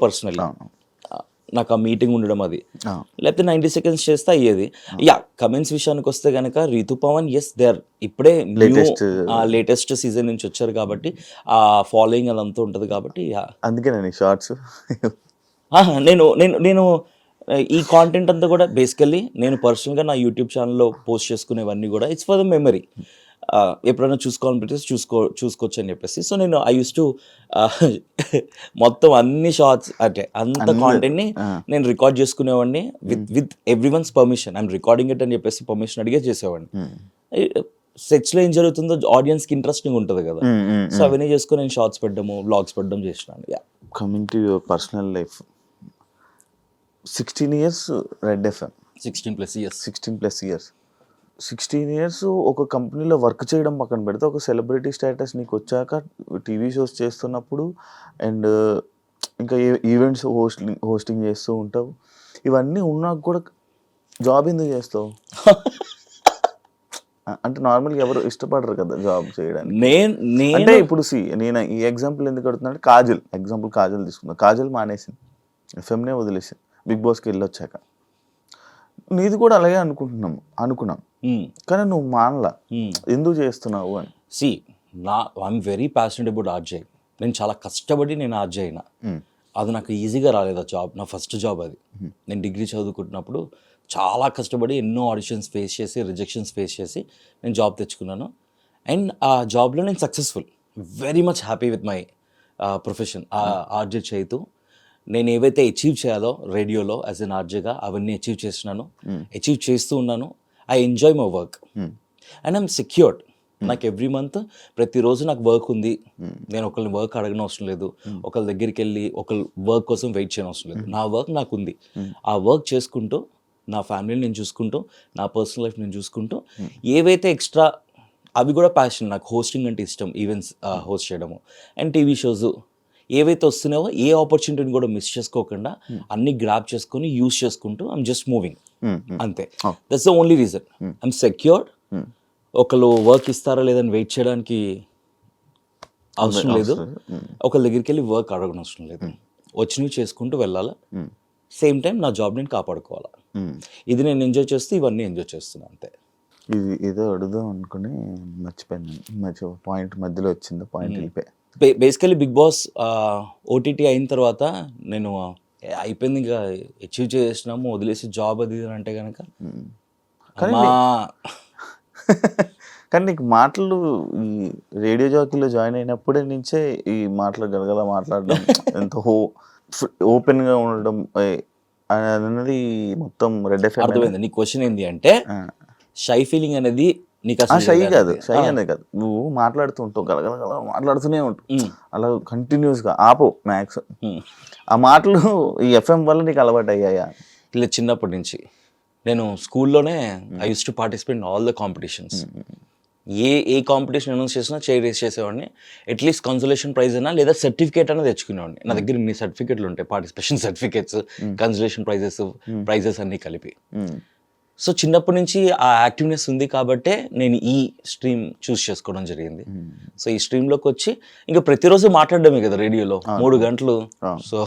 Speaker 2: పర్సనల్లీ నాకు ఆ మీటింగ్ ఉండడం అది, లేకపోతే 90 seconds చేస్తే అయ్యేది. యా, కమెంట్స్ విషయానికి వస్తే కనుక Rithu Pavan as they are ఇప్పుడే లేటెస్ట్ సీజన్ నుంచి వచ్చారు కాబట్టి ఆ ఫాలోయింగ్ అదంతా ఉంటుంది కాబట్టి,
Speaker 1: అందుకే నేను షార్ట్స్
Speaker 2: నేను నేను నేను ఈ కాంటెంట్ అంతా కూడా బేసికల్లీ నేను పర్సనల్గా నా యూట్యూబ్ ఛానల్లో పోస్ట్ చేసుకునేవన్నీ కూడా ఇట్స్ ఫర్ ద మెమరీ. ఎప్పుడైనా చూసుకోవాలనిపిస్తే చూసుకోవచ్చు అని చెప్పేసి. సో నేను ఐ యూస్ టు మొత్తం అన్ని షార్ట్స్ అంటే అంత కాంటెంట్ని నేను రికార్డ్ చేసుకునేవాడిని with every once permission. I'm recording it అని చెప్పేసి పర్మిషన్ అడిగే చేసేవాడిని. సెట్స్లో ఏం జరుగుతుందో ఆడియన్స్కి ఇంట్రెస్టింగ్ ఉంటుంది కదా, సో అవన్నీ చేసుకుని నేను షార్ట్స్ పెట్టడము, వ్లాగ్స్ పెట్టడం చేసినాను.
Speaker 1: Coming to your personal life, 16 years red FM, 16+ years 16 years ఒక కంపెనీలో వర్క్ చేయడం పక్కన పెడితే, ఒక సెలబ్రిటీ స్టేటస్ నీకు వచ్చాక టీవీ షోస్ చేస్తున్నప్పుడు అండ్ ఇంకా ఈవెంట్స్ హోస్టింగ్ చేస్తూ ఉంటావు, ఇవన్నీ ఉన్నాక కూడా జాబ్ ఎందుకు చేస్తావు? అంటే నార్మల్గా ఎవరు ఇష్టపడరు కదా జాబ్ చేయడానికి. అంటే ఇప్పుడు నేను ఈ ఎగ్జాంపుల్ ఎందుకు అడుగుతున్నానంటే, కాజల్ తీసుకుందాం. కాజల్ మానేసింది, ఎఫ్ఎంనే వదిలేసింది, బిగ్ బాస్కి వెళ్ళొచ్చాక. నీది కూడా అలాగే అనుకున్నాం, కానీ నువ్వు మానలా, ఎందుకు చేస్తున్నావు అని.
Speaker 2: I'm very passionate about RJ. నేను చాలా కష్టపడి నేను ఆర్జే అయినా, అది నాకు ఈజీగా రాలేదు ఆ జాబ్. నా ఫస్ట్ జాబ్ అది. నేను డిగ్రీ చదువుకుంటున్నప్పుడు చాలా కష్టపడి ఎన్నో ఆడిషన్స్ ఫేస్ చేసి, రిజెక్షన్స్ ఫేస్ చేసి నేను జాబ్ తెచ్చుకున్నాను. అండ్ ఆ జాబ్లో నేను successful, very much happy with my profession. RJ Chaitu నేను ఏవైతే అచీవ్ చేయాలో రేడియోలో యాజ్ ఎన్ ఆర్జేగా అవన్నీ అచీవ్ చేస్తున్నాను, అచీవ్ చేస్తూ ఉన్నాను. I enjoy my work and I'm secured. నాకు ఎవ్రీ మంత్ ప్రతిరోజు నాకు వర్క్ ఉంది, నేను ఒకరిని వర్క్ అడగని అవసరం లేదు, ఒకరి దగ్గరికి వెళ్ళి ఒకరి వర్క్ కోసం వెయిట్ చేయని అవసరం లేదు. నా వర్క్ నాకు ఉంది, ఆ వర్క్ చేసుకుంటూ నా ఫ్యామిలీని నేను చూసుకుంటూ, నా పర్సనల్ లైఫ్ నేను చూసుకుంటూ, ఏవైతే ఎక్స్ట్రా అవి కూడా ప్యాషన్. నాకు హోస్టింగ్ అంటే ఇష్టం, ఈవెంట్స్ హోస్ట్ చేయడము అండ్ టీవీ షోస్ ఏవైతే వస్తున్నావో ఏ ఆపర్చునిటీని కూడా మిస్ చేసుకోకుండా అన్ని గ్రాప్ చేసుకొని యూస్ చేసుకుంటూ ఐఎమ్ జస్ట్ మూవింగ్ అంతే. That's the only reason. I'm secured. ఒకళ్ళు వర్క్ ఇస్తారా లేదని వెయిట్ చేయడానికి అవసరం లేదు, ఒకళ్ళ దగ్గరికి వెళ్ళి వర్క్ అడగడం అవసరం లేదు. వచ్చినవి చేసుకుంటూ వెళ్ళాలా, సేమ్ టైం నా జాబ్ నేను కాపాడుకోవాలా. ఇది నేను ఎంజాయ్ చేస్తూ ఇవన్నీ ఎంజాయ్ చేస్తున్నాను అంతే.
Speaker 1: ఇది ఏదో అడుగుదాం అనుకుని మర్చిపోయాను, పాయింట్ మధ్యలో వచ్చింది, పాయింట్ వెళ్ళిపోయి.
Speaker 2: బేసికలీ బిగ్ బాస్ ఓటీటీ అయిన తర్వాత నేను అయిపోయింది, ఇంకా అచీవ్ చేసినాము, వదిలేసి జాబ్ అది అంటే కనుక
Speaker 1: కానీ నీకు మాటలు ఈ రేడియో జాకీలో జాయిన్ అయినప్పుడే నుంచే ఈ మాటలు గలగల మాట్లాడడం ఎంత ఓపెన్గా ఉండడం అన్నది మొత్తం రెడ్ ఎఫ్ఎం.
Speaker 2: అర్థమైంది. నీ క్వశ్చన్ ఏంటి అంటే షై ఫీలింగ్ అనేది నీకు అసలు
Speaker 1: షై కాదు, షై అనేది కాదు, నువ్వు మాట్లాడుతూ ఉంటావు గలగల మాట్లాడుతూనే ఉంటావు అలా కంటిన్యూస్గా ఆపో మ్యాక్స్. ఆ మాటలు ఈ ఎఫ్ఎం వల్ల నీకు అలవాటు అయ్యాయా?
Speaker 2: ఇలా చిన్నప్పటి నుంచి నేను స్కూల్లోనే I use to participate in all the competitions. A competition announce చేసినా చైర్ రేస్ చేసేవాడిని. అట్లీస్ట్ కన్సలేషన్ ప్రైజ్ అయినా లేదా సర్టిఫికేట్ అయినా తెచ్చుకునేవాడిని. నా దగ్గర ఇన్ని సర్టిఫికేట్లు ఉంటాయి, పార్టిసిపేషన్ సర్టిఫికేట్స్, కన్సలేషన్ ప్రైజెస్ అన్నీ కలిపి. సో చిన్నప్పటి నుంచి ఆ యాక్టివ్నెస్ ఉంది కాబట్టే నేను ఈ స్ట్రీమ్ చూస్ చేసుకోవడం జరిగింది. సో ఈ స్ట్రీమ్లోకి వచ్చి ఇంకా ప్రతిరోజు మాట్లాడడమే కదా రేడియోలో 3 గంటలు. సో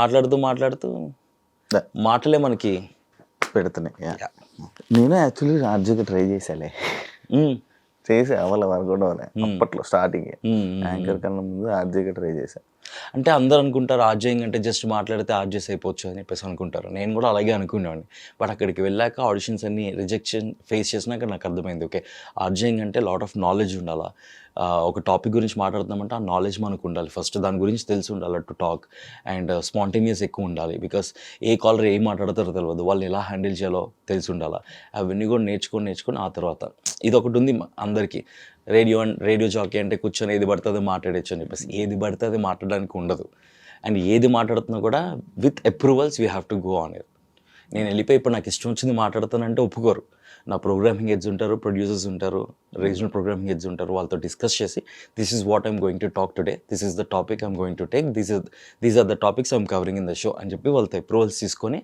Speaker 2: మాట్లాడుతూ మాటలే మనకి
Speaker 1: పెడుతున్నాయి. నేను యాక్చువల్లీ రాజ్యకి ట్రై చేసాలే, చేసా అవ్వాలి వర్కౌట్ అవ్వాలి. అప్పట్లో స్టార్టింగ్ యాంకర్ కన్నా ముందు ఆర్జేగా ట్రై చేశా.
Speaker 2: అంటే అందరూ అనుకుంటారు ఆర్జేయింగ్ అంటే జస్ట్ మాట్లాడితే ఆర్జేస్ అయిపోవచ్చు అని చెప్పేసి అనుకుంటారు. నేను కూడా అలాగే అనుకునేవాడిని. బట్ అక్కడికి వెళ్ళాక ఆడిషన్స్ అన్ని రిజెక్షన్ ఫేస్ చేసినాక నాకు అర్థమైంది, ఓకే ఆర్జేయింగ్ అంటే లాట్ ఆఫ్ నాలెడ్జ్ ఉండాలా. ఒక టాపిక్ గురించి మాట్లాడుతున్నామంటే ఆ నాలెడ్జ్ మనకు ఉండాలి, ఫస్ట్ దాని గురించి తెలిసి ఉండాలి టు టాక్. అండ్ స్పాంటేనియస్ ఎక్కువ ఉండాలి, బికాస్ ఏ కాలర్ ఏం మాట్లాడతారో తెలియదు, వాళ్ళు ఎలా హ్యాండిల్ చేయాలో తెలిసి ఉండాలి. అవన్నీ కూడా నేర్చుకొని ఆ తర్వాత ఇది ఒకటి ఉంది అందరికీ, రేడియో జాకీ అంటే కూర్చొని ఏది పడుతుంది మాట్లాడచ్చు అని చెప్పేసి. ఏది పడుతుంది మాట్లాడడానికి ఉండదు. అండ్ ఏది మాట్లాడుతున్నా కూడా with approvals we have to go on it. నేను వెళ్ళిపోయి ఇప్పుడు నాకు ఇష్టం వచ్చింది మాట్లాడుతానంటే ఒప్పుకోరు. నా ప్రోగ్రామింగ్ హెడ్స్ ఉంటారు, ప్రొడ్యూసర్స్ ఉంటారు, రీజనల్ ప్రోగ్రామింగ్ హెడ్స్ ఉంటారు, వాళ్ళతో డిస్కస్ చేసి this is what I'm going to talk today, this is the topic I'm going to take, these are the topics I'm covering in the show అని చెప్పి వాళ్ళతో approvals తీసుకొని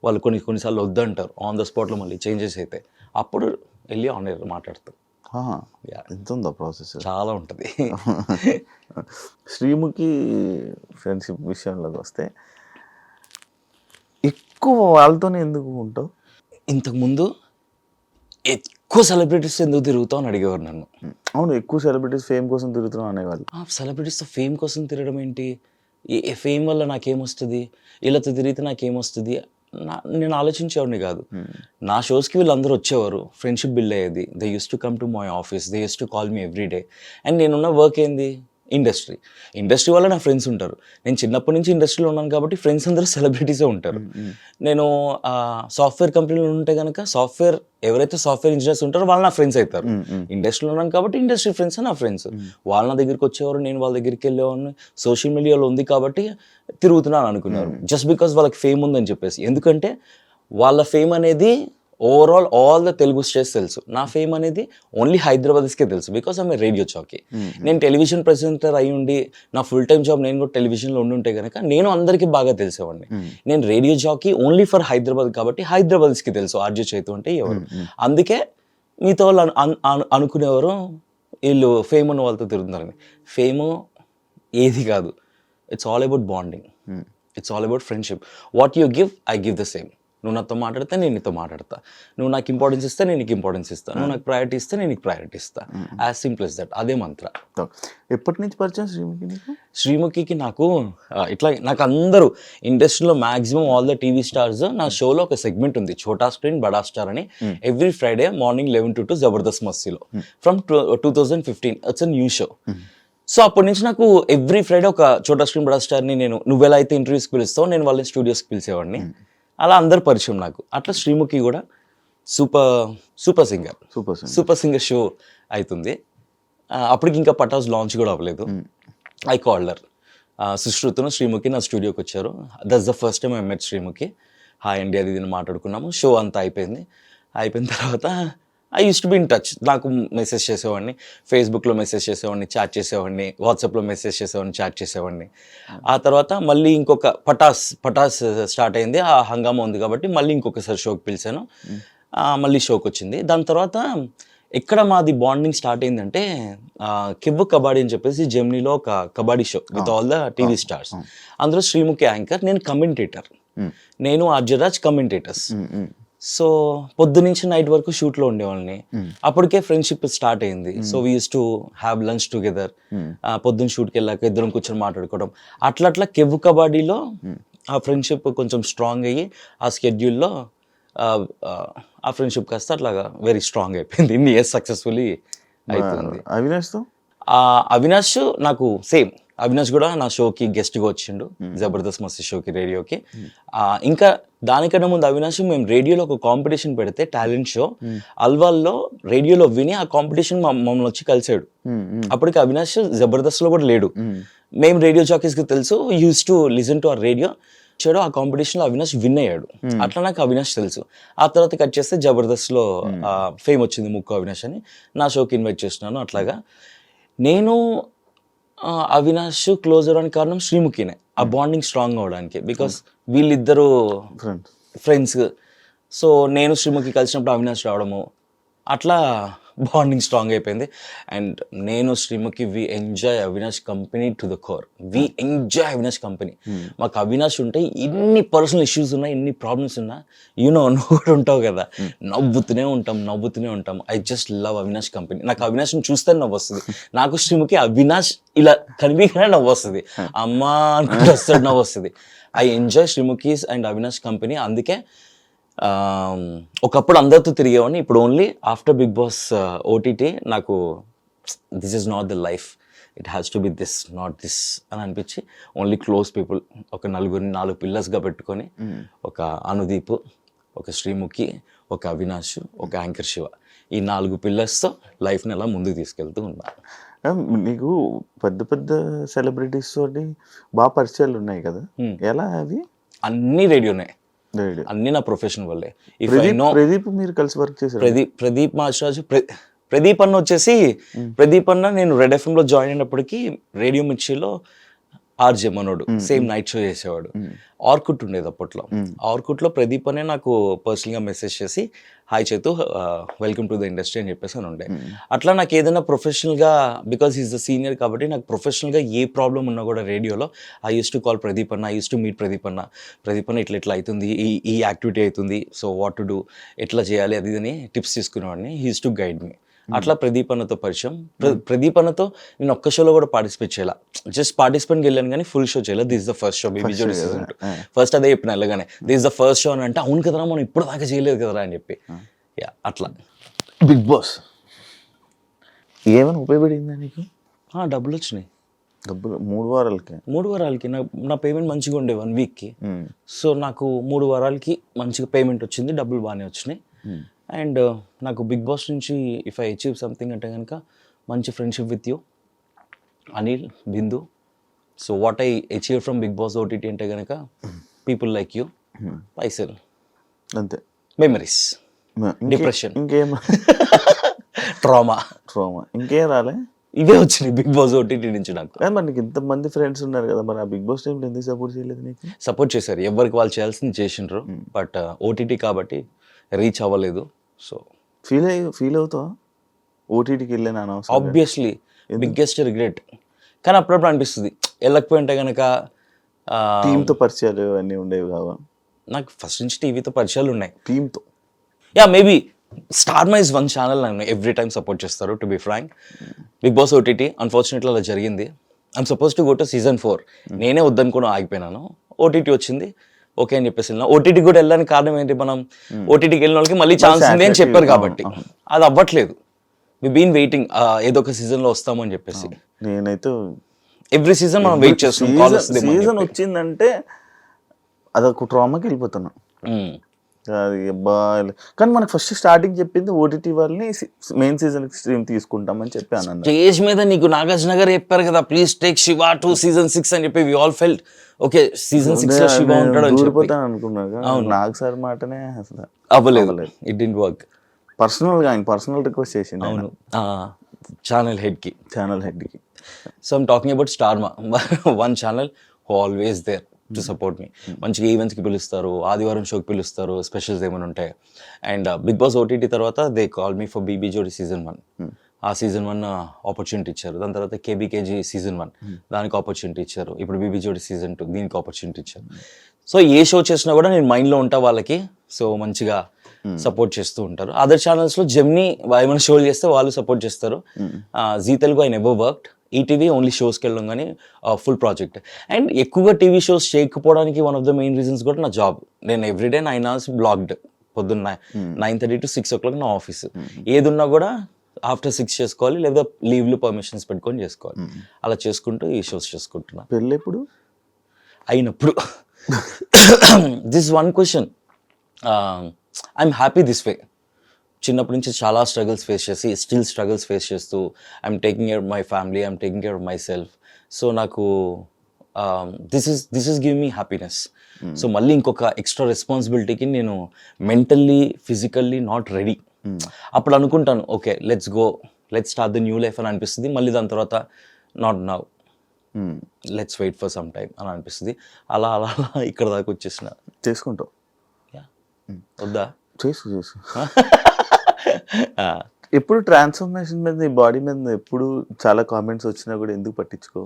Speaker 2: వాళ్ళు కొన్నిసార్లు వద్దంటారు. ఆన్ ద స్పాట్లో మళ్ళీ చేంజెస్ అయితే అప్పుడు వెళ్ళి ఆన్ ఎయిర్ మాట్లాడతాం.
Speaker 1: ఎంత ఉందా ప్రాసెస్?
Speaker 2: చాలా ఉంటుంది.
Speaker 1: శ్రీముఖి ఫ్రెండ్షిప్ విషయంలోకి వస్తే ఎక్కువ వాళ్ళతోనే ఎందుకు ఉంటావు?
Speaker 2: ఇంతకుముందు ఎక్కువ సెలబ్రిటీస్ ఎందుకు తిరుగుతావు అని అడిగేవారు నన్ను.
Speaker 1: అవును, ఎక్కువ సెలబ్రిటీస్ ఫేమ్ కోసం తిరుగుతున్నావు అనేవాళ్ళు.
Speaker 2: సెలబ్రిటీస్తో ఫేమ్ కోసం తిరగడం ఏంటి, ఫేమ్ వల్ల నాకేమొస్తుంది, వీళ్ళతో తిరిగితే నాకేమొస్తుంది నేను ఆలోచించేవాడిని కాదు. నా షోస్కి వీళ్ళందరూ వచ్చేవారు, ఫ్రెండ్షిప్ బిల్డ్ అయ్యేది. They use to come to my office, they use to call me every day. And నేనున్న వర్క్ ఏంది, ఇండస్ట్రీ వల్ల నా ఫ్రెండ్స్ ఉంటారు. నేను చిన్నప్పటి నుంచి ఇండస్ట్రీలో ఉన్నాను కాబట్టి ఫ్రెండ్స్ అందరూ సెలబ్రిటీసే ఉంటారు. నేను సాఫ్ట్వేర్ కంపెనీలో ఉంటే కనుక ఎవరైతే సాఫ్ట్వేర్ ఇంజనీర్స్ ఉంటారో వాళ్ళు నా ఫ్రెండ్స్ అవుతారు. ఇండస్ట్రీలో ఉన్నాను కాబట్టి ఇండస్ట్రీ ఫ్రెండ్స్ నా ఫ్రెండ్స్. వాళ్ళ నా దగ్గరికి వచ్చేవారు, నేను వాళ్ళ దగ్గరికి వెళ్ళేవాడిని. సోషల్ మీడియాలో ఉంది కాబట్టి తిరుగుతున్నాను అనుకున్నారు, జస్ట్ బికాస్ వాళ్ళకి ఫేమ్ ఉందని చెప్పేసి. ఎందుకంటే వాళ్ళ ఫేమ్ అనేది overall all the Telugu states తెలుసు, నా ఫేమ్ అనేది ఓన్లీ హైదరాబాద్స్కే తెలుసు, బికాస్ ఆమె రేడియో జాకీ. నేను టెలివిజన్ ప్రెజెంటర్ అయి ఉండి నా ఫుల్ టైమ్ జాబ్ నేను కూడా టెలివిజన్లో ఉండుంటే కనుక నేను అందరికీ బాగా తెలిసేవాడిని. నేను radio jockey only for Hyderabad కాబట్టి హైదరాబాద్స్కి తెలుసు ఆర్జే చైతు అంటే ఎవరు. అందుకే మీతో వాళ్ళు అనుకునేవారు వీళ్ళు ఫేమ్ ఉన్న వాళ్ళతో తిరుగుతున్నారని. ఫేమ్ ఏది కాదు, it's all about bonding, it's all about friendship. What you give I give the same. నువ్వు నాతో మాట్లాడితే నేను నీతో మాట్లాడతా, నువ్వు నాకు ఇంపార్టెన్స్ ఇస్తే నేను నీకు ఇంపార్టెన్స్ ఇస్తాను, నువ్వు నాకు ప్రయారిటీ ఇస్తే నేను నీకు ప్రయారిటీ ఇస్తాను. As simple as that. అదే మంత్ర.
Speaker 1: ఎప్పటి నుంచి పరిచయం శ్రీముఖి?
Speaker 2: శ్రీముఖికి నాకు అందరూ ఇండస్ట్రీలో maximum all the TV stars నా షోలో ఒక సెగ్మెంట్ ఉంది, ఛోటా స్క్రీన్ బడా స్టార్ అని. Every Friday morning 11 to 2 Jabardasth మస్తీలో from 2015. It's a new show. So అప్పటి నుంచి నాకు ఎవ్రీ ఫ్రైడే ఒక ఛోటా స్క్రీన్ బడా స్టార్ని నువ్వు ఎలా అయితే ఇంటర్వ్యూస్కి పిలుస్తావు నేను వాళ్ళని స్టూడియోస్కి పిలిచేవాడిని. అలా అందరు పరిచయం నాకు. అట్లా శ్రీముఖి కూడా సూపర్ సింగర్ షో అవుతుంది. అప్పటికి ఇంకా పటాస్ లాంచ్ కూడా అవ్వలేదు. ఐ కాల్డర్ సుశ్రుతను శ్రీముఖి నా స్టూడియోకి వచ్చారు. That's the first time I met Sreemukhi. Hi అండి అది ఇది మాట్లాడుకున్నాము. షో అంతా అయిపోయిన తర్వాత I use to be in touch. నాకు మెసేజ్ చేసేవాడిని, ఫేస్బుక్లో మెసేజ్ చేసేవాడిని, చాట్ చేసేవాడిని, వాట్సాప్లో మెసేజ్ చేసేవాడిని, చాట్ చేసేవాడిని. ఆ తర్వాత మళ్ళీ ఇంకొక పటాస్ స్టార్ట్ అయింది, ఆ హంగామా ఉంది కాబట్టి మళ్ళీ ఇంకొకసారి షోకి పిలిచాను. మళ్ళీ షోకి వచ్చింది. దాని తర్వాత ఎక్కడ మాది బాండింగ్ స్టార్ట్ అయిందంటే కివ్వు కబాడీ అని చెప్పేసి జెమినీలో ఒక kabaddi show with all the TV stars. అందులో శ్రీముఖి యాంకర్, నేను కమెంటేటర్, నేను ఆర్జరాజ్ కమెంటేటర్స్. సో పొద్దునుంచి నైట్ వరకు షూట్లో ఉండేవాళ్ళని. అప్పటికే ఫ్రెండ్షిప్ స్టార్ట్ అయింది. So we use to have lunch together. పొద్దున్న షూట్కి వెళ్ళాక ఇద్దరం కూర్చొని మాట్లాడుకోవడం. అట్లా కెవ్వు కబాడీలో ఆ ఫ్రెండ్షిప్ కొంచెం స్ట్రాంగ్ అయ్యి ఆ స్కెడ్యూల్లో ఆ ఫ్రెండ్షిప్ కాస్త అట్లాగా వెరీ స్ట్రాంగ్ అయిపోయింది. ఇన్ని ఇయర్స్ సక్సెస్ఫుల్లీ అవుతుంది.
Speaker 1: అవినాష్తో
Speaker 2: అవినాష్ నాకు సేమ్. అవినాష్ కూడా నా షోకి గెస్ట్గా వచ్చిండు, జబర్దస్త్ మస్తీ షోకి, రేడియోకి. ఇంకా దానికన్నా ముందు అవినాష్ మేము రేడియోలో ఒక కాంపిటీషన్ పెడితే టాలెంట్ షో అల్వాల్లో రేడియోలో విని ఆ కాంపిటీషన్ మమ్మల్ని వచ్చి కలిసాడు. అప్పటికి అవినాష్ జబర్దస్త్లో కూడా లేడు. మేము రేడియో జాకీస్కి తెలుసు, use to listen to our radio. వచ్చాడు ఆ కాంపిటీషన్లో అవినాష్ విన్ అయ్యాడు. అట్లా నాకు అవినాష్ తెలుసు. ఆ తర్వాత కట్ చేస్తే జబర్దస్త్లో ఫేమ్ వచ్చింది ముక్కు అవినాష్ అని, నా షోకి ఇన్వైట్ చేస్తున్నాను. అట్లాగా నేను అవినాష్ క్లోజ్ అవడానికి కారణం శ్రీముఖినే, ఆ బాండింగ్ స్ట్రాంగ్ అవడానికి. బికాస్ వీళ్ళిద్దరూ ఫ్రెండ్స్. సో నేను శ్రీముఖి కలిసినప్పుడు అవినాష్ రావడము, అట్లా బాండింగ్ స్ట్రాంగ్ అయిపోయింది. అండ్ నేను Sreemukhi we enjoy Avinash company to the core. We enjoy Avinash company. మాకు అవినాష్ ఉంటే ఎన్ని పర్సనల్ ఇష్యూస్ ఉన్నా, ఎన్ని ప్రాబ్లమ్స్ ఉన్నా, నువ్వు కూడా ఉంటావు కదా, నవ్వుతూనే ఉంటాం. I just love Avinash company. నాకు అవినాష్ని చూస్తే నవ్వు వస్తుంది. నాకు శ్రీముఖి అవినాష్ ఇలా కనిపించగానే నవ్వు వస్తుంది. అమ్మా అనుకుంటే వస్తాడు, నవ్వు వస్తుంది. I enjoy Sreemukhi's and Avinash company. అందుకే ఒకప్పుడు అందరితో తిరిగేవాడిని, ఇప్పుడు only after Bigg Boss OTT నాకు this is not the life, it has to be this, not this అని అనిపించి ఓన్లీ క్లోజ్ పీపుల్, ఒక 4 పిల్లర్స్గా పెట్టుకొని, ఒక అనుదీప్, ఒక శ్రీముఖి, ఒక అవినాష్, ఒక యాంకర్ శివ, ఈ 4 పిల్లర్స్తో లైఫ్ని అలా ముందుకు తీసుకెళ్తూ ఉన్నాను.
Speaker 1: నీకు పెద్ద సెలబ్రిటీస్ తోటి బాగా పరిచయాలు ఉన్నాయి కదా, ఎలా అవి?
Speaker 2: అన్నీ రేడియోనే, అన్ని నా ప్రొఫెషన్ వల్లే.
Speaker 1: ప్రదీప్ మీరు కలిసి వర్క్ చేశారు?
Speaker 2: ప్రదీప్ మాస్టరాజు, ప్రదీప్ అన్న వచ్చేసి, ప్రదీప్ అన్న నేను రెడ్ ఎఫ్ఎంలో జాయిన్ అయినప్పటికీ రేడియో మిర్చిలో ఆర్జే మనోడు సేమ్ నైట్ షో చేసేవాడు. ఆర్కుట్ ఉండేది అప్పట్లో. ఆర్కుట్లో ప్రదీప్ అనే నాకు పర్సనల్గా మెసేజ్ చేసి, హాయ్ చేతు, వెల్కమ్ టు ద ఇండస్ట్రీ అని చెప్పేసి అని ఉండే. అట్లా నాకు ఏదైనా ప్రొఫెషనల్గా, బికాస్ ఈజ్ ద సీనియర్ కాబట్టి నాకు ప్రొఫెషనల్గా ఏ ప్రాబ్లం ఉన్నా కూడా రేడియోలో I use to call Pradeep అన్న, I use to meet Pradeep అన్న ఇట్లా అవుతుంది, ఈ యాక్టివిటీ అవుతుంది, సో వాట్ టు డూ, ఎట్లా చేయాలి అది అని టిప్స్ తీసుకునేవాడిని. He use to guide me. అట్లా ప్రదీప్ అన్నతో పరిచయం. ప్రదీప్ అన్నతో నేను ఒక్క షోలో కూడా పార్టిసిపేట్ చేయాల, జస్ట్ పార్టిసిపెంట్కి వెళ్ళాను కానీ ఫుల్ షో చేయాలి. This the first show BB Jodi season 2. First అదే చెప్పిన వెళ్ళగానే, దిస్ ద ఫస్ట్ షో అని అంటే, అవును కదరా మనం ఇప్పుడు దాకా చేయలేదు కదరా అని చెప్పి. యా అట్లా
Speaker 1: బిగ్ బాస్ ఏమైనా ఉపయోగపడిందా నీకు?
Speaker 2: డబ్బులు వచ్చినాయి.
Speaker 1: డబ్బులు 3 వారాలకి
Speaker 2: నా పేమెంట్ మంచిగా ఉండే 1 వీక్కి. సో నాకు 3 వారాలకి మంచిగా పేమెంట్ వచ్చింది, డబ్బులు బాగానే వచ్చినాయి. అండ్ నాకు బిగ్ బాస్ నుంచి ఇఫ్ ఐ అచీవ్ సంథింగ్ అంటే కనుక మంచి friendship with you, Anil, Bindu. So what I achieve from Bigg Boss OTT అంటే కనుక పీపుల్ లైక్ యూ, పైసల్,
Speaker 1: అంతే,
Speaker 2: మెమరీస్, డిప్రెషన్,
Speaker 1: ఇంకేం
Speaker 2: ట్రామా,
Speaker 1: ఇంకేం రాలే.
Speaker 2: ఇవే వచ్చినాయి బిగ్ బాస్ ఓటీటీ నుంచి నాకు.
Speaker 1: మరి నీకు ఇంతమంది ఫ్రెండ్స్ ఉన్నారు కదా, మరి ఆ బిగ్ బాస్ టైంలో ఎందుకు సపోర్ట్ చేయలేదు నీకు?
Speaker 2: సపోర్ట్ చేశారు, ఎవరికి వాళ్ళు చేయాల్సింది చేసిండ్రు. బట్ ఓటీటీ కాబట్టి రీచ్ అవ్వలేదు. సో
Speaker 1: ఫీల్ అవుతావా ఓటీటీకి వెళ్ళాను అనవసరం?
Speaker 2: Obviously biggest regret. కానీ అప్పుడప్పుడు అనిపిస్తుంది వెళ్ళకపోయింటే కనుక.
Speaker 1: టీంతో పరిచయాలు అన్నీ ఉండేవి కావా?
Speaker 2: నాకు ఫస్ట్ నుంచి టీవీతో పరిచయాలు ఉన్నాయి,
Speaker 1: టీంతో.
Speaker 2: Maybe Star Maa is one channel నన్ను ఎవ్రీ టైమ్ సపోర్ట్ చేస్తారు, to be frank. Bigg Boss OTT unfortunately అలా జరిగింది. I'm supposed to go to season 4. నేనే వద్దనుకుని ఆగిపోయినాను. ఓటీటీ వచ్చింది, ఓకే అని చెప్పేసి వెళ్ళినా. ఓటీటీ కూడా వెళ్ళడానికి కారణం ఏంటి, మనం ఓటీటీకి వెళ్ళిన వాళ్ళకి మళ్ళీ ఛాన్స్ ఉంది అని చెప్పారు కాబట్టి. అది అవ్వట్లేదు. వి బీన్ వెయిటింగ్, ఏదో ఒక సీజన్లో వస్తామని చెప్పేసి.
Speaker 1: నేనైతే
Speaker 2: ఎవ్రీ సీజన్ మనం వెయిట్ చేస్తున్నాం.
Speaker 1: సీజన్ వచ్చిందంటే అదొక ట్రామాకి వెళ్ళిపోతున్నా. అది కానీ మనకు ఫస్ట్ స్టార్టింగ్ చెప్పింది ఓటీటీ వాళ్ళని మెయిన్ సీజన్ స్ట్రీమ్ తీసుకుంటామని చెప్పాను.
Speaker 2: స్టేజ్ మీద నీకు నాగార్జున గారు చెప్పారు కదా, please take Shiva to season 6 అని చెప్పి we all felt okay season 6 లో శివ ఉంటాడు అని చెప్పి
Speaker 1: అనుకున్నాను. నాగ్ సార్ మాటనే అసలు
Speaker 2: అవ్వలేదు, ఇట్ డిడ్ంట్ వర్క్.
Speaker 1: పర్సనల్గా ఆయన పర్సనల్ రిక్వెస్ట్ చేసిండు.
Speaker 2: అవును, ఛానల్ హెడ్ కి. So I'm talking about Star Maa, one channel who always there to support me. మంచిగా ఈవెంట్స్కి పిలుస్తారు, ఆదివారం షోకి పిలుస్తారు, స్పెషల్స్ ఏమైనా ఉంటాయి. అండ్ బిగ్ బాస్ ఓటీటీ తర్వాత they call me for BB Jodi season 1. ఆ సీజన్ 1 ఆపర్చునిటీ ఇచ్చారు. దాని తర్వాత కేబీకేజీ సీజన్ 1 దానికి ఆపర్చునిటీ ఇచ్చారు. ఇప్పుడు బీబీ జోడి సీజన్ 2 దీనికి ఆపర్చునిటీ ఇచ్చారు. సో ఏ షో చేసినా కూడా నేను మైండ్లో ఉంటా వాళ్ళకి. సో మంచిగా సపోర్ట్ చేస్తూ ఉంటారు. అదర్ ఛానల్స్లో జెమ్నీ ఏమైనా షోలు చేస్తే వాళ్ళు సపోర్ట్ చేస్తారు. Zee Telugu I never worked. ETV only షోస్కి వెళ్ళడం కానీ ఫుల్ ప్రాజెక్ట్. అండ్ ఎక్కువగా టీవీ షోస్ చేయకపోవడానికి one of the main reasons కూడా నా జాబ్. నేను ఎవ్రీడే 9 hours బ్లాక్డ్ పొద్దున్న 9:30 to 6 o'clock నా ఆఫీస్. ఏది ఉన్నా కూడా ఆఫ్టర్ 6 చేసుకోవాలి, లేదా లీవ్లు పర్మిషన్స్ పెట్టుకొని చేసుకోవాలి. అలా చేసుకుంటూ ఈ షోస్ చేసుకుంటున్నా.
Speaker 1: పెళ్ళి ఎప్పుడు
Speaker 2: అయినప్పుడు this one question, I'm happy this way. చిన్నప్పటి నుంచి చాలా స్ట్రగుల్స్ ఫేస్ చేసి స్టిల్ స్ట్రగుల్స్ ఫేస్ చేస్తూ I'm taking care of my family, I'm taking care of myself. So నాకు this is give me happiness. So మళ్ళీ ఇంకొక extra రెస్పాన్సిబిలిటీకి నేను mentally physically not ready. అప్పుడు అనుకుంటాను okay let's go, let's start the new life అని అనిపిస్తుంది. మళ్ళీ దాని తర్వాత not now, let's wait for some time అని అనిపిస్తుంది. అలా అలా అలా ఇక్కడ దాకా వచ్చేసిన.
Speaker 1: చేసుకుంటావు?
Speaker 2: వద్దా?
Speaker 1: చేసు ఎప్పుడు ట్రాన్స్ఫర్మేషన్ మీద, బాడీ మీద ఎప్పుడు చాలా కామెంట్స్ వచ్చినా కూడా ఎందుకు పట్టించుకో?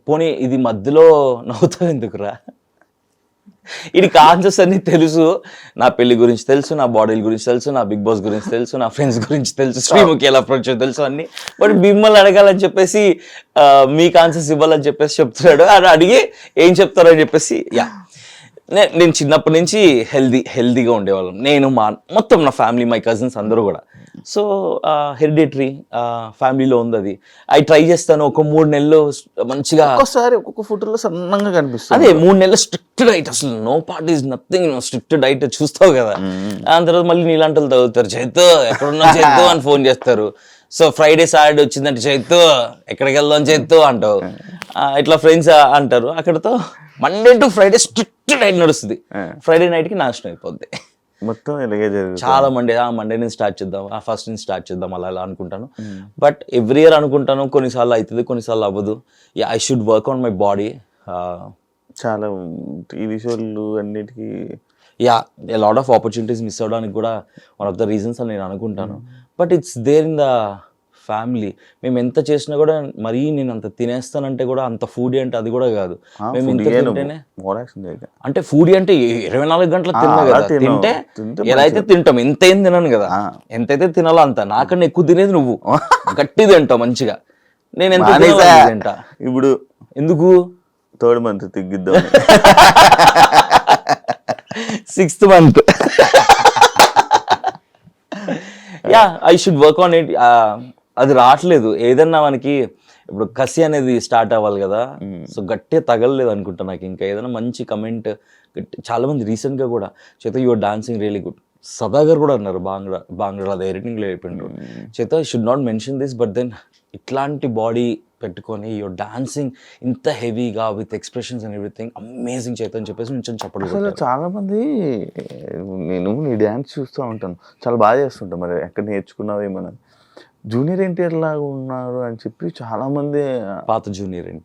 Speaker 2: పోనీ ఇది మధ్యలో నవ్వుతావు ఎందుకురా? ఇది కాన్సెప్ట్స్ అన్ని తెలుసు, నా పెళ్లి గురించి తెలుసు, నా బాడీ గురించి తెలుసు, నా బిగ్ బాస్ గురించి తెలుసు, నా ఫ్రెండ్స్ గురించి తెలుసు, శ్రీముఖి ఎలా అప్రోచ్ తెలుసు అన్ని. బట్ మిమ్మల్ని అడగాలని చెప్పేసి మీ కాన్సెప్ట్స్ ఇవ్వాలని చెప్పేసి చెప్తున్నాడు. అది అడిగి ఏం చెప్తారో అని చెప్పేసి నేను చిన్నప్పటి నుంచి హెల్దీగా ఉండేవాళ్ళం. నేను మొత్తం నా ఫ్యామిలీ, మై కజిన్స్ అందరూ కూడా. సో హెరిడిటరీ ఫ్యామిలీలో ఉంది అది. అవి ట్రై చేస్తాను. ఒక 3 నెలలు మంచిగా,
Speaker 1: ఒక్కొక్కసారి ఒక్కొక్క ఫోటోలో సన్నంగా కనిపిస్తుంది.
Speaker 2: అదే 3 నెలలు స్ట్రిక్ట్ డైట్, అసలు no parties nothing, strict diet చూస్తావు కదా. దాని తర్వాత మళ్ళీ నీలాంటి తగ్గుతారు, చైతు ఎక్కడున్నా చైతు అని ఫోన్ చేస్తారు. సో ఫ్రైడే సాటర్డే వచ్చిందంటే చైతు ఎక్కడికి వెళ్దాం చైతు అంటావు. ఇట్లా ఫ్రెండ్స్ అంటారు. అక్కడతో Monday to Friday strict diet నడుస్తుంది. ఫ్రైడే నైట్కి నాశనం అయిపోద్ది
Speaker 1: మొత్తం. ఇలాగే జరుగుతుంది.
Speaker 2: చాలా మండే నుంచి స్టార్ట్ చేద్దాం, ఫస్ట్ నుంచి స్టార్ట్ చేద్దాం అలా అలా అనుకుంటాను. బట్ ఎవ్రీ ఇయర్ అనుకుంటాను, కొన్నిసార్లు అవుతుంది, కొన్నిసార్లు అవ్వదు. I should work on my body.
Speaker 1: చాలా టీవీ షోలు అన్నిటికీ
Speaker 2: లాట్ ఆఫ్ ఆపర్చునిటీస్ మిస్ అవ్వడానికి కూడా వన్ ఆఫ్ ద రీజన్స్ అని నేను అనుకుంటాను. But it's there in the family. మేము ఎంత చేసినా కూడా మరీ నేను అంత తినేస్తానంటే కూడా అంత ఫుడీ అంటే అది కూడా కాదు. మేము ఇంత తింటేనే అంటే ఫుడీ అంటే 24 గంటలు తిన్నా కదా. తింటే ఎలా అయితే తింటాం, ఎంత ఏం తినను కదా, ఎంతైతే తినాలో అంత. నాకన్నా ఎక్కువ తినేది నువ్వు, గట్టి తింటావు మంచిగా. నేను ఎంత తింటా
Speaker 1: ఇప్పుడు. ఎందుకు 3rd month తిగ్గిద్దాం,
Speaker 2: 6th month. I should work on it. అది రావట్లేదు. ఏదన్నా మనకి ఇప్పుడు కసి అనేది స్టార్ట్ అవ్వాలి కదా. సో గట్టిగా తగలలేదు అనుకుంటా నాకు. ఇంకా ఏదైనా మంచి కమెంట్, చాలా మంది రీసెంట్ గా కూడా చేత యువర్ డాన్సింగ్ రియలీ గుడ్, సదాగర్ కూడా అన్నారు బాంగ్లా అది ఎడిటింగ్ లో అయిపోయిండు. చేత I should not mention this, but then ఇట్లాంటి బాడీ పెట్టుకొని యువర్ డాన్సింగ్ ఇంత హెవీగా with expressions and everything amazing చేత అని చెప్పేసి నుంచి చెప్పడం.
Speaker 1: చాలా మంది నేను నీ డ్యాన్స్ చూస్తూ ఉంటాను, చాలా బాగా చేస్తుంటాను. మరి ఎక్కడ నేర్చుకున్నావు ఏమన్నా? జూనియర్ ఎన్టీఆర్ లాగా ఉన్నారు అని చెప్పి చాలా మంది,
Speaker 2: పాత జూనియర్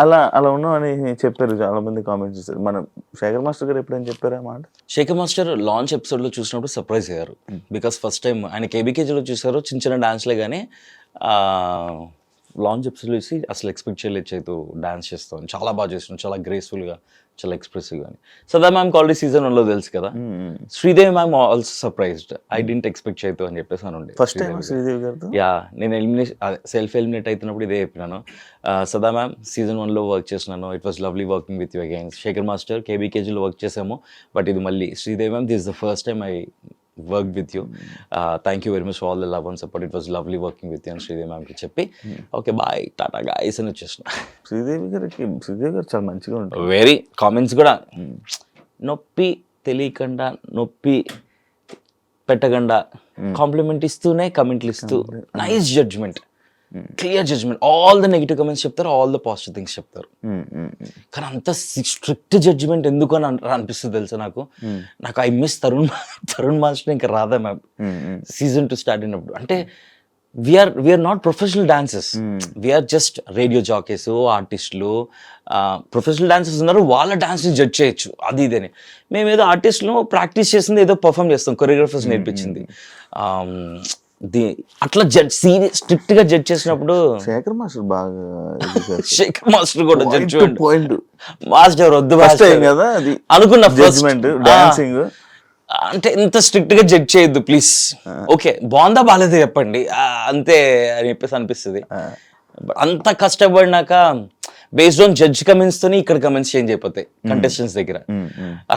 Speaker 1: అలా ఉన్నావు అని చెప్పారు, చాలా మంది కామెంట్స్ చేశారు. మన శేఖర్ మాస్టర్ గారు ఎప్పుడైనా చెప్పారా మాట?
Speaker 2: శేఖర్ మాస్టర్ లాంచ్ ఎపిసోడ్ లో చూసినప్పుడు సర్ప్రైజ్ అయ్యారు. బికాస్ ఫస్ట్ టైం ఆయన కేబీకేజీలో చూసారు, చిన్న చిన్న డాన్స్లే కానీ లాంచ్ ఎపిసోడ్ చూసి అసలు ఎక్స్పెక్ట్ చేయలేదు చేతు డాన్స్ చేస్తాను. చాలా బాగా చేస్తున్నాను, చాలా గ్రేస్ఫుల్గా, చాలా ఎక్స్ప్రెసివ్గా అని. సదా మ్యామ్కి ఆల్రెడీ సీజన్ 1లో తెలుసు కదా. Sridevi ma'am also surprised, I didn't expect చేతు అని చెప్పేసి అని ఉండే.
Speaker 1: ఫస్ట్ టైం శ్రీదేవి గారితో
Speaker 2: నేను సెల్ఫ్ ఎలిమినేట్ అవుతున్నప్పుడు ఇదే చెప్పినాను. సదా మ్యామ్ సీజన్ 1లో వర్క్ చేస్తున్నాను, it was lovely working with you again. Shekhar master కేబీకేజీలో వర్క్ చేసాము, బట్ ఇది మళ్ళీ Sridevi ma'am, this is the first time I worked with you. Thank you very much for all the love and support. It was lovely working with you. And Sridevi ma'am ki చెప్పి okay bye Tata guys అని వచ్చేసిన.
Speaker 1: శ్రీదేవి గారు చాలా మంచిగా ఉంటారు.
Speaker 2: Very comments కూడా నొప్పి తెలియకుండా, నొప్పి పెట్టకుండా కాంప్లిమెంట్ ఇస్తూనే కమెంట్లు ఇస్తూ, nice judgement, clear judgement. All the negative comments చెప్తారు, ఆల్ ద పాజిటివ్ థింగ్స్ చెప్తారు. కానీ అంత స్ట్రిక్ట్ జడ్జ్మెంట్ ఎందుకు అని అనిపిస్తుంది తెలుసా నాకు. ఐ మిస్ తరుణ్ మాస్టర్ ఇంకా రాధా మ్యామ్ సీజన్ 2 స్టార్ట్ అయినప్పుడు. అంటే we are not professional dancers, we are just radio jockeys, ఆర్టిస్టులు. ప్రొఫెషనల్ డాన్సర్స్ ఉన్నారు, వాళ్ళ డాన్స్ జడ్జ్ చేయొచ్చు అది ఇదని. మేము ఏదో ఆర్టిస్టులు ప్రాక్టీస్ చేసింది ఏదో పర్ఫామ్ చేస్తాం, కొరియోగ్రాఫర్స్ నేర్పించింది. అట్లా స్ట్రిక్ట్ గా జడ్జ్ చేసినప్పుడు
Speaker 1: శేఖర్ మాస్టర్ బాగా,
Speaker 2: శేఖర్ మాస్టర్ కూడా జడ్జ్ మాస్టర్ వద్దు
Speaker 1: కదా
Speaker 2: అనుకున్న
Speaker 1: డాన్సింగ్
Speaker 2: అంటే ఇంత స్ట్రిక్ట్ గా జడ్జ్ చేయొద్దు ప్లీజ్. ఓకే బాగుందా బాగాలేదు చెప్పండి అంతే అని చెప్పేసి అనిపిస్తుంది. అంత కష్టపడినాక బేస్డ్ ఆన్ జడ్జ్ కమెంట్స్ తోని ఇక్కడ కమెంట్స్ చేంజ్ అయిపోతాయి కంటెస్టెంట్స్ దగ్గర.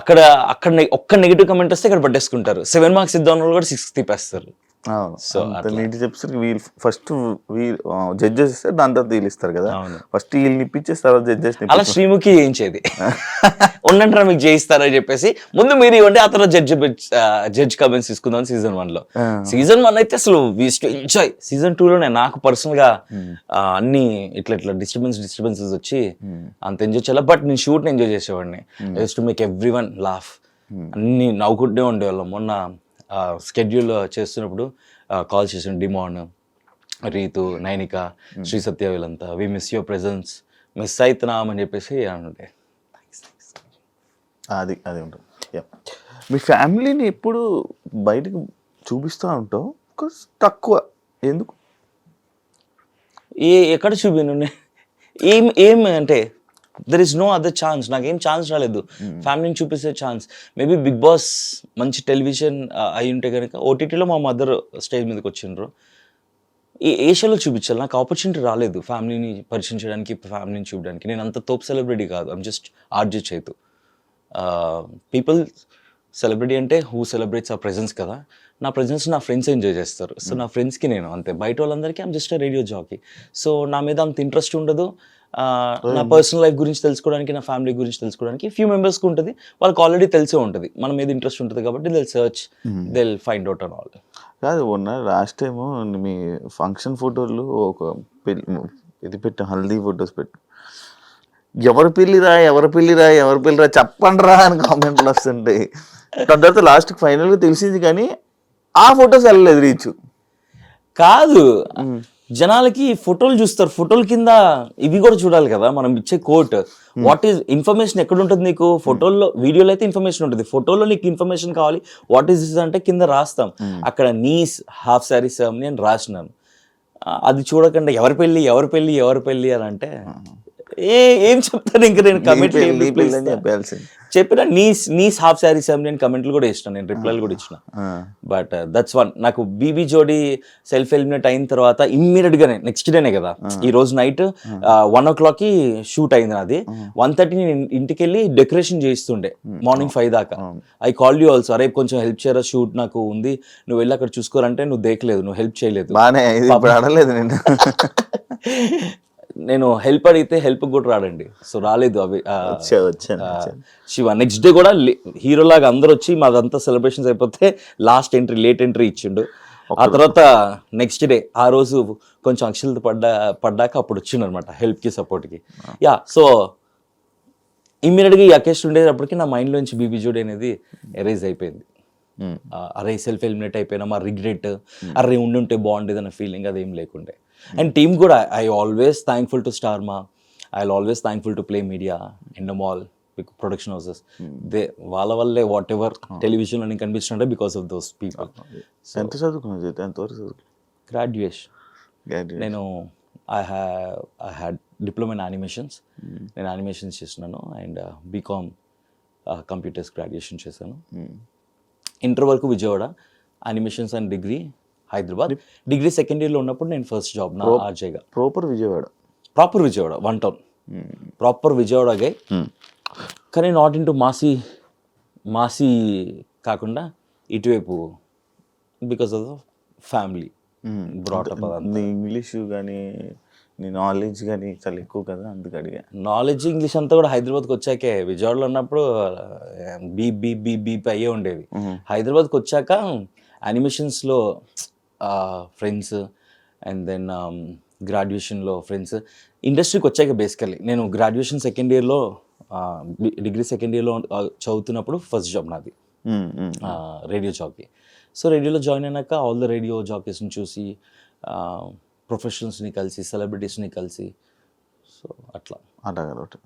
Speaker 2: అక్కడ అక్కడ ఒక్క నెగిటివ్ కమెంట్ వస్తే ఇక్కడ పట్టేసుకుంటారు. 7 మార్క్స్ ఇద్దాం వాళ్ళు కూడా 6 తిప్పేస్తారు.
Speaker 1: సో నీటి చెప్పేసరికి వీళ్ళు ఫస్ట్ జడ్జెస్ ఇస్తారు, దాని తర్వాత వీళ్ళు ఇస్తారు కదా. ఫస్ట్ వీళ్ళని ఇప్పించేసి తర్వాత జడ్జెస్
Speaker 2: అలా శ్రీముఖి చేయించేది. ఉండంటారా మీకు చేయిస్తారని చెప్పేసి ముందు మీరు ఇవ్వండి, ఆ తర్వాత జడ్జ్ కమెంట్స్ తీసుకుందాం సీజన్ 1 లో. సీజన్ 1 అయితే అసలు వీ టు ఎంజాయ్. సీజన్ 2 లోనే నాకు పర్సనల్ గా అన్ని ఇట్లా డిస్టర్బెన్సెస్ వచ్చి అంత ఎంజాయ్ చేయాలి. బట్ నేను షూట్ ఎంజాయ్ చేసేవాడిని. Use to make everyone laugh. అన్ని నవ్వుకుంటూనే ఉండేవాళ్ళం. మొన్న స్కెడ్యూల్ చేస్తున్నప్పుడు కాల్ చేసిన డిమాన్, రీతు, నైనిక, శ్రీ సత్య వీళ్ళంతా we miss your presence, miss అవుతున్నాం అని చెప్పేసి అంటే
Speaker 1: అది ఉంటుంది. మీ ఫ్యామిలీని ఎప్పుడు బయటకు చూపిస్తూ ఉంటావు, తక్కువ ఎందుకు?
Speaker 2: ఎక్కడ చూపిను ఏం అంటే there is no other chance. నాకేం ఛాన్స్ రాలేదు ఫ్యామిలీని చూపిస్తే ఛాన్స్. మేబీ బిగ్ బాస్ మంచి టెలివిజన్ అయి ఉంటే కనుక ఓటీటీలో మా మదర్ స్టేజ్ మీదకి వచ్చిండ్రు. ఈ ఏషియాలో చూపించాలి. నాకు ఆపర్చునిటీ రాలేదు ఫ్యామిలీని పరిచయం చేయడానికి, ఫ్యామిలీని చూడడానికి. నేను అంత తోపు సెలబ్రిటీ కాదు. I'm just RJ Chaitu. People celebrity అంటే హూ సెలబ్రేట్స్ ఆ ప్రెజెన్స్ కదా. నా ప్రెజెన్స్ నా ఫ్రెండ్స్ ఎంజాయ్ చేస్తారు. సో నా ఫ్రెండ్స్కి నేను అంతే. బయట వాళ్ళందరికీ I'm just radio jockey. So నా మీద అంత ఇంట్రెస్ట్ ఉండదు. నా పర్సనల్ లైఫ్ గురించి తెలుసుకోవడానికి, నా ఫ్యామిలీ గురించి తెలుసుకోవడానికి ఫ్యూ మెంబర్స్కి ఉంటుంది. వాళ్ళకి ఆల్రెడీ తెలిసే ఉంటుంది మన మీద ఇంట్రెస్ట్ ఉంటుంది కాబట్టి they'll search, they'll find out and all.
Speaker 1: కాదు, మొన్న లాస్ట్ టైం మీ ఫంక్షన్ ఫోటోలు ఒక ఇది పెట్టాం, హల్దీ ఫొటోస్ పెట్టాం. ఎవరి పెళ్ళిరా చెప్పండి రా అని కామెంట్లు వస్తుంటాయి. దాని తర్వాత లాస్ట్కి ఫైనల్గా తెలిసింది కానీ ఆ ఫొటోస్ వెళ్ళలేదు రీచ్.
Speaker 2: కాదు, జనాలకి ఫోటోలు చూస్తారు, ఫోటోల కింద ఇవి కూడా చూడాలి కదా. మనం ఇచ్చే కోట్ వాట్ ఈస్ ఇన్ఫర్మేషన్ ఎక్కడ ఉంటుంది నీకు? ఫోటోల్లో, వీడియోలో అయితే ఇన్ఫర్మేషన్ ఉంటుంది. ఫోటోలో నీకు ఇన్ఫర్మేషన్ కావాలి, వాట్ ఈస్ దిస్ అంటే కింద రాస్తాం. అక్కడ నీస్ హాఫ్ శారీ సెరమనీ అని రాసినాను. అది చూడకుండా ఎవరి పెళ్ళి అని అంటే ఏం చెప్తాను ఇంకా. నేను కమెంట్ చెప్పిన నీస్ హాఫ్ శారీ సెరమనీ అని కమెంట్లు కూడా ఇచ్చిన, నేను రిప్లైలు కూడా ఇచ్చిన. But that's one. నాకు బీబీ జోడీ సెల్ఫ్ ఎలిమినేట్ అయిన తర్వాత ఇమ్మీడియట్ గానే నెక్స్ట్ డేనే కదా, ఈ రోజు నైట్ 1 o'clock షూట్ అయింది నాది. 1:30 నేను ఇంటికి వెళ్ళి డెకరేషన్ చేస్తుండే మార్నింగ్ 5 దాకా. ఐ కాల్ యూ ఆల్సో, అరే కొంచెం హెల్ప్ చేయరా, షూట్ నాకు ఉంది, నువ్వు వెళ్ళి అక్కడ చూసుకోరంటే నువ్వు దేకలేదు, నువ్వు హెల్ప్ చేయలేదు. నేను హెల్ప్ అడిగితే హెల్ప్ కూడా రాడండి. సో రాలేదు అవి శివ. నెక్స్ట్ డే కూడా హీరో లాగా అందరు వచ్చి మాదంతా సెలబ్రేషన్స్ అయిపోతే లాస్ట్ ఎంట్రీ, లేట్ ఎంట్రీ ఇచ్చిండు. ఆ తర్వాత నెక్స్ట్ డే ఆ రోజు కొంచెం అక్షలత పడ్డాక అప్పుడు వచ్చిండు అనమాట హెల్ప్కి, సపోర్ట్కి. యా, సో ఇమ్మీడియట్గా ఈ అకేషన్ ఉండేటప్పటికి నా మైండ్లోంచి బీబీ జోడీ అనేది ఎరేజ్ అయిపోయింది. అరే సెల్ఫ్ ఎలిమినేట్ అయిపోయినా మా రిగ్రెట్, అరే ఉండుంటే బాగుండేది అన్న ఫీలింగ్ అదేం లేకుండే. అండ్ టీమ్ కూడా I always thankful to Star Maa, I always thankful to play media, Endemol, production houses. వాళ్ళ వల్లే వాట్ ఎవర్ టెలివిజన్లో నేను కనిపిస్తుంటే బికాస్ ఆఫ్ దోస్ పీపుల్.
Speaker 1: ఎంత చదువుకున్నావు?
Speaker 2: గ్రాడ్యుయేషన్. నేను I had diploma in animations. నేను యానిమేషన్స్ చేస్తున్నాను. అండ్ బీకామ్ కంప్యూటర్స్ గ్రాడ్యుయేషన్ చేశాను. ఇంటర్ వరకు Vijayawada, animations and degree Hyderabad. Degree second ఇయర్లో ఉన్నప్పుడు నేను ఫస్ట్ జాబ్ నా ఆర్జేగా.
Speaker 1: Proper Vijayawada
Speaker 2: 1 town, proper విజయవాడగా. కానీ నాట్ ఇన్ టు మాసీ కాకుండా ఇటువైపు because of the family brought up.
Speaker 1: నీ ఇంగ్లీషు కానీ నీ నాలెడ్జ్ కానీ చాలా ఎక్కువ కదా, అందుకు అడిగా.
Speaker 2: నాలెడ్జ్ ఇంగ్లీష్ అంతా కూడా హైదరాబాద్కి వచ్చాకే. విజయవాడలో ఉన్నప్పుడు బీప్ అయ్యే ఉండేవి. హైదరాబాద్కి వచ్చాక యానిమేషన్స్లో ఫ్రెండ్స్, అండ్ దెన్ గ్రాడ్యుయేషన్లో ఫ్రెండ్స్. ఇండస్ట్రీకి వచ్చాక బేసికల్లీ నేను గ్రాడ్యుయేషన్ సెకండ్ ఇయర్లో, డిగ్రీ సెకండ్ ఇయర్లో చదువుతున్నప్పుడు ఫస్ట్ జాబ్ నాది రేడియో జాకీ. సో రేడియోలో జాయిన్ అయినాక ఆల్ ద రేడియో జాకీస్ని చూసి, ప్రొఫెషనల్స్ని కలిసి, సెలబ్రిటీస్ని కలిసి, సో అట్లా.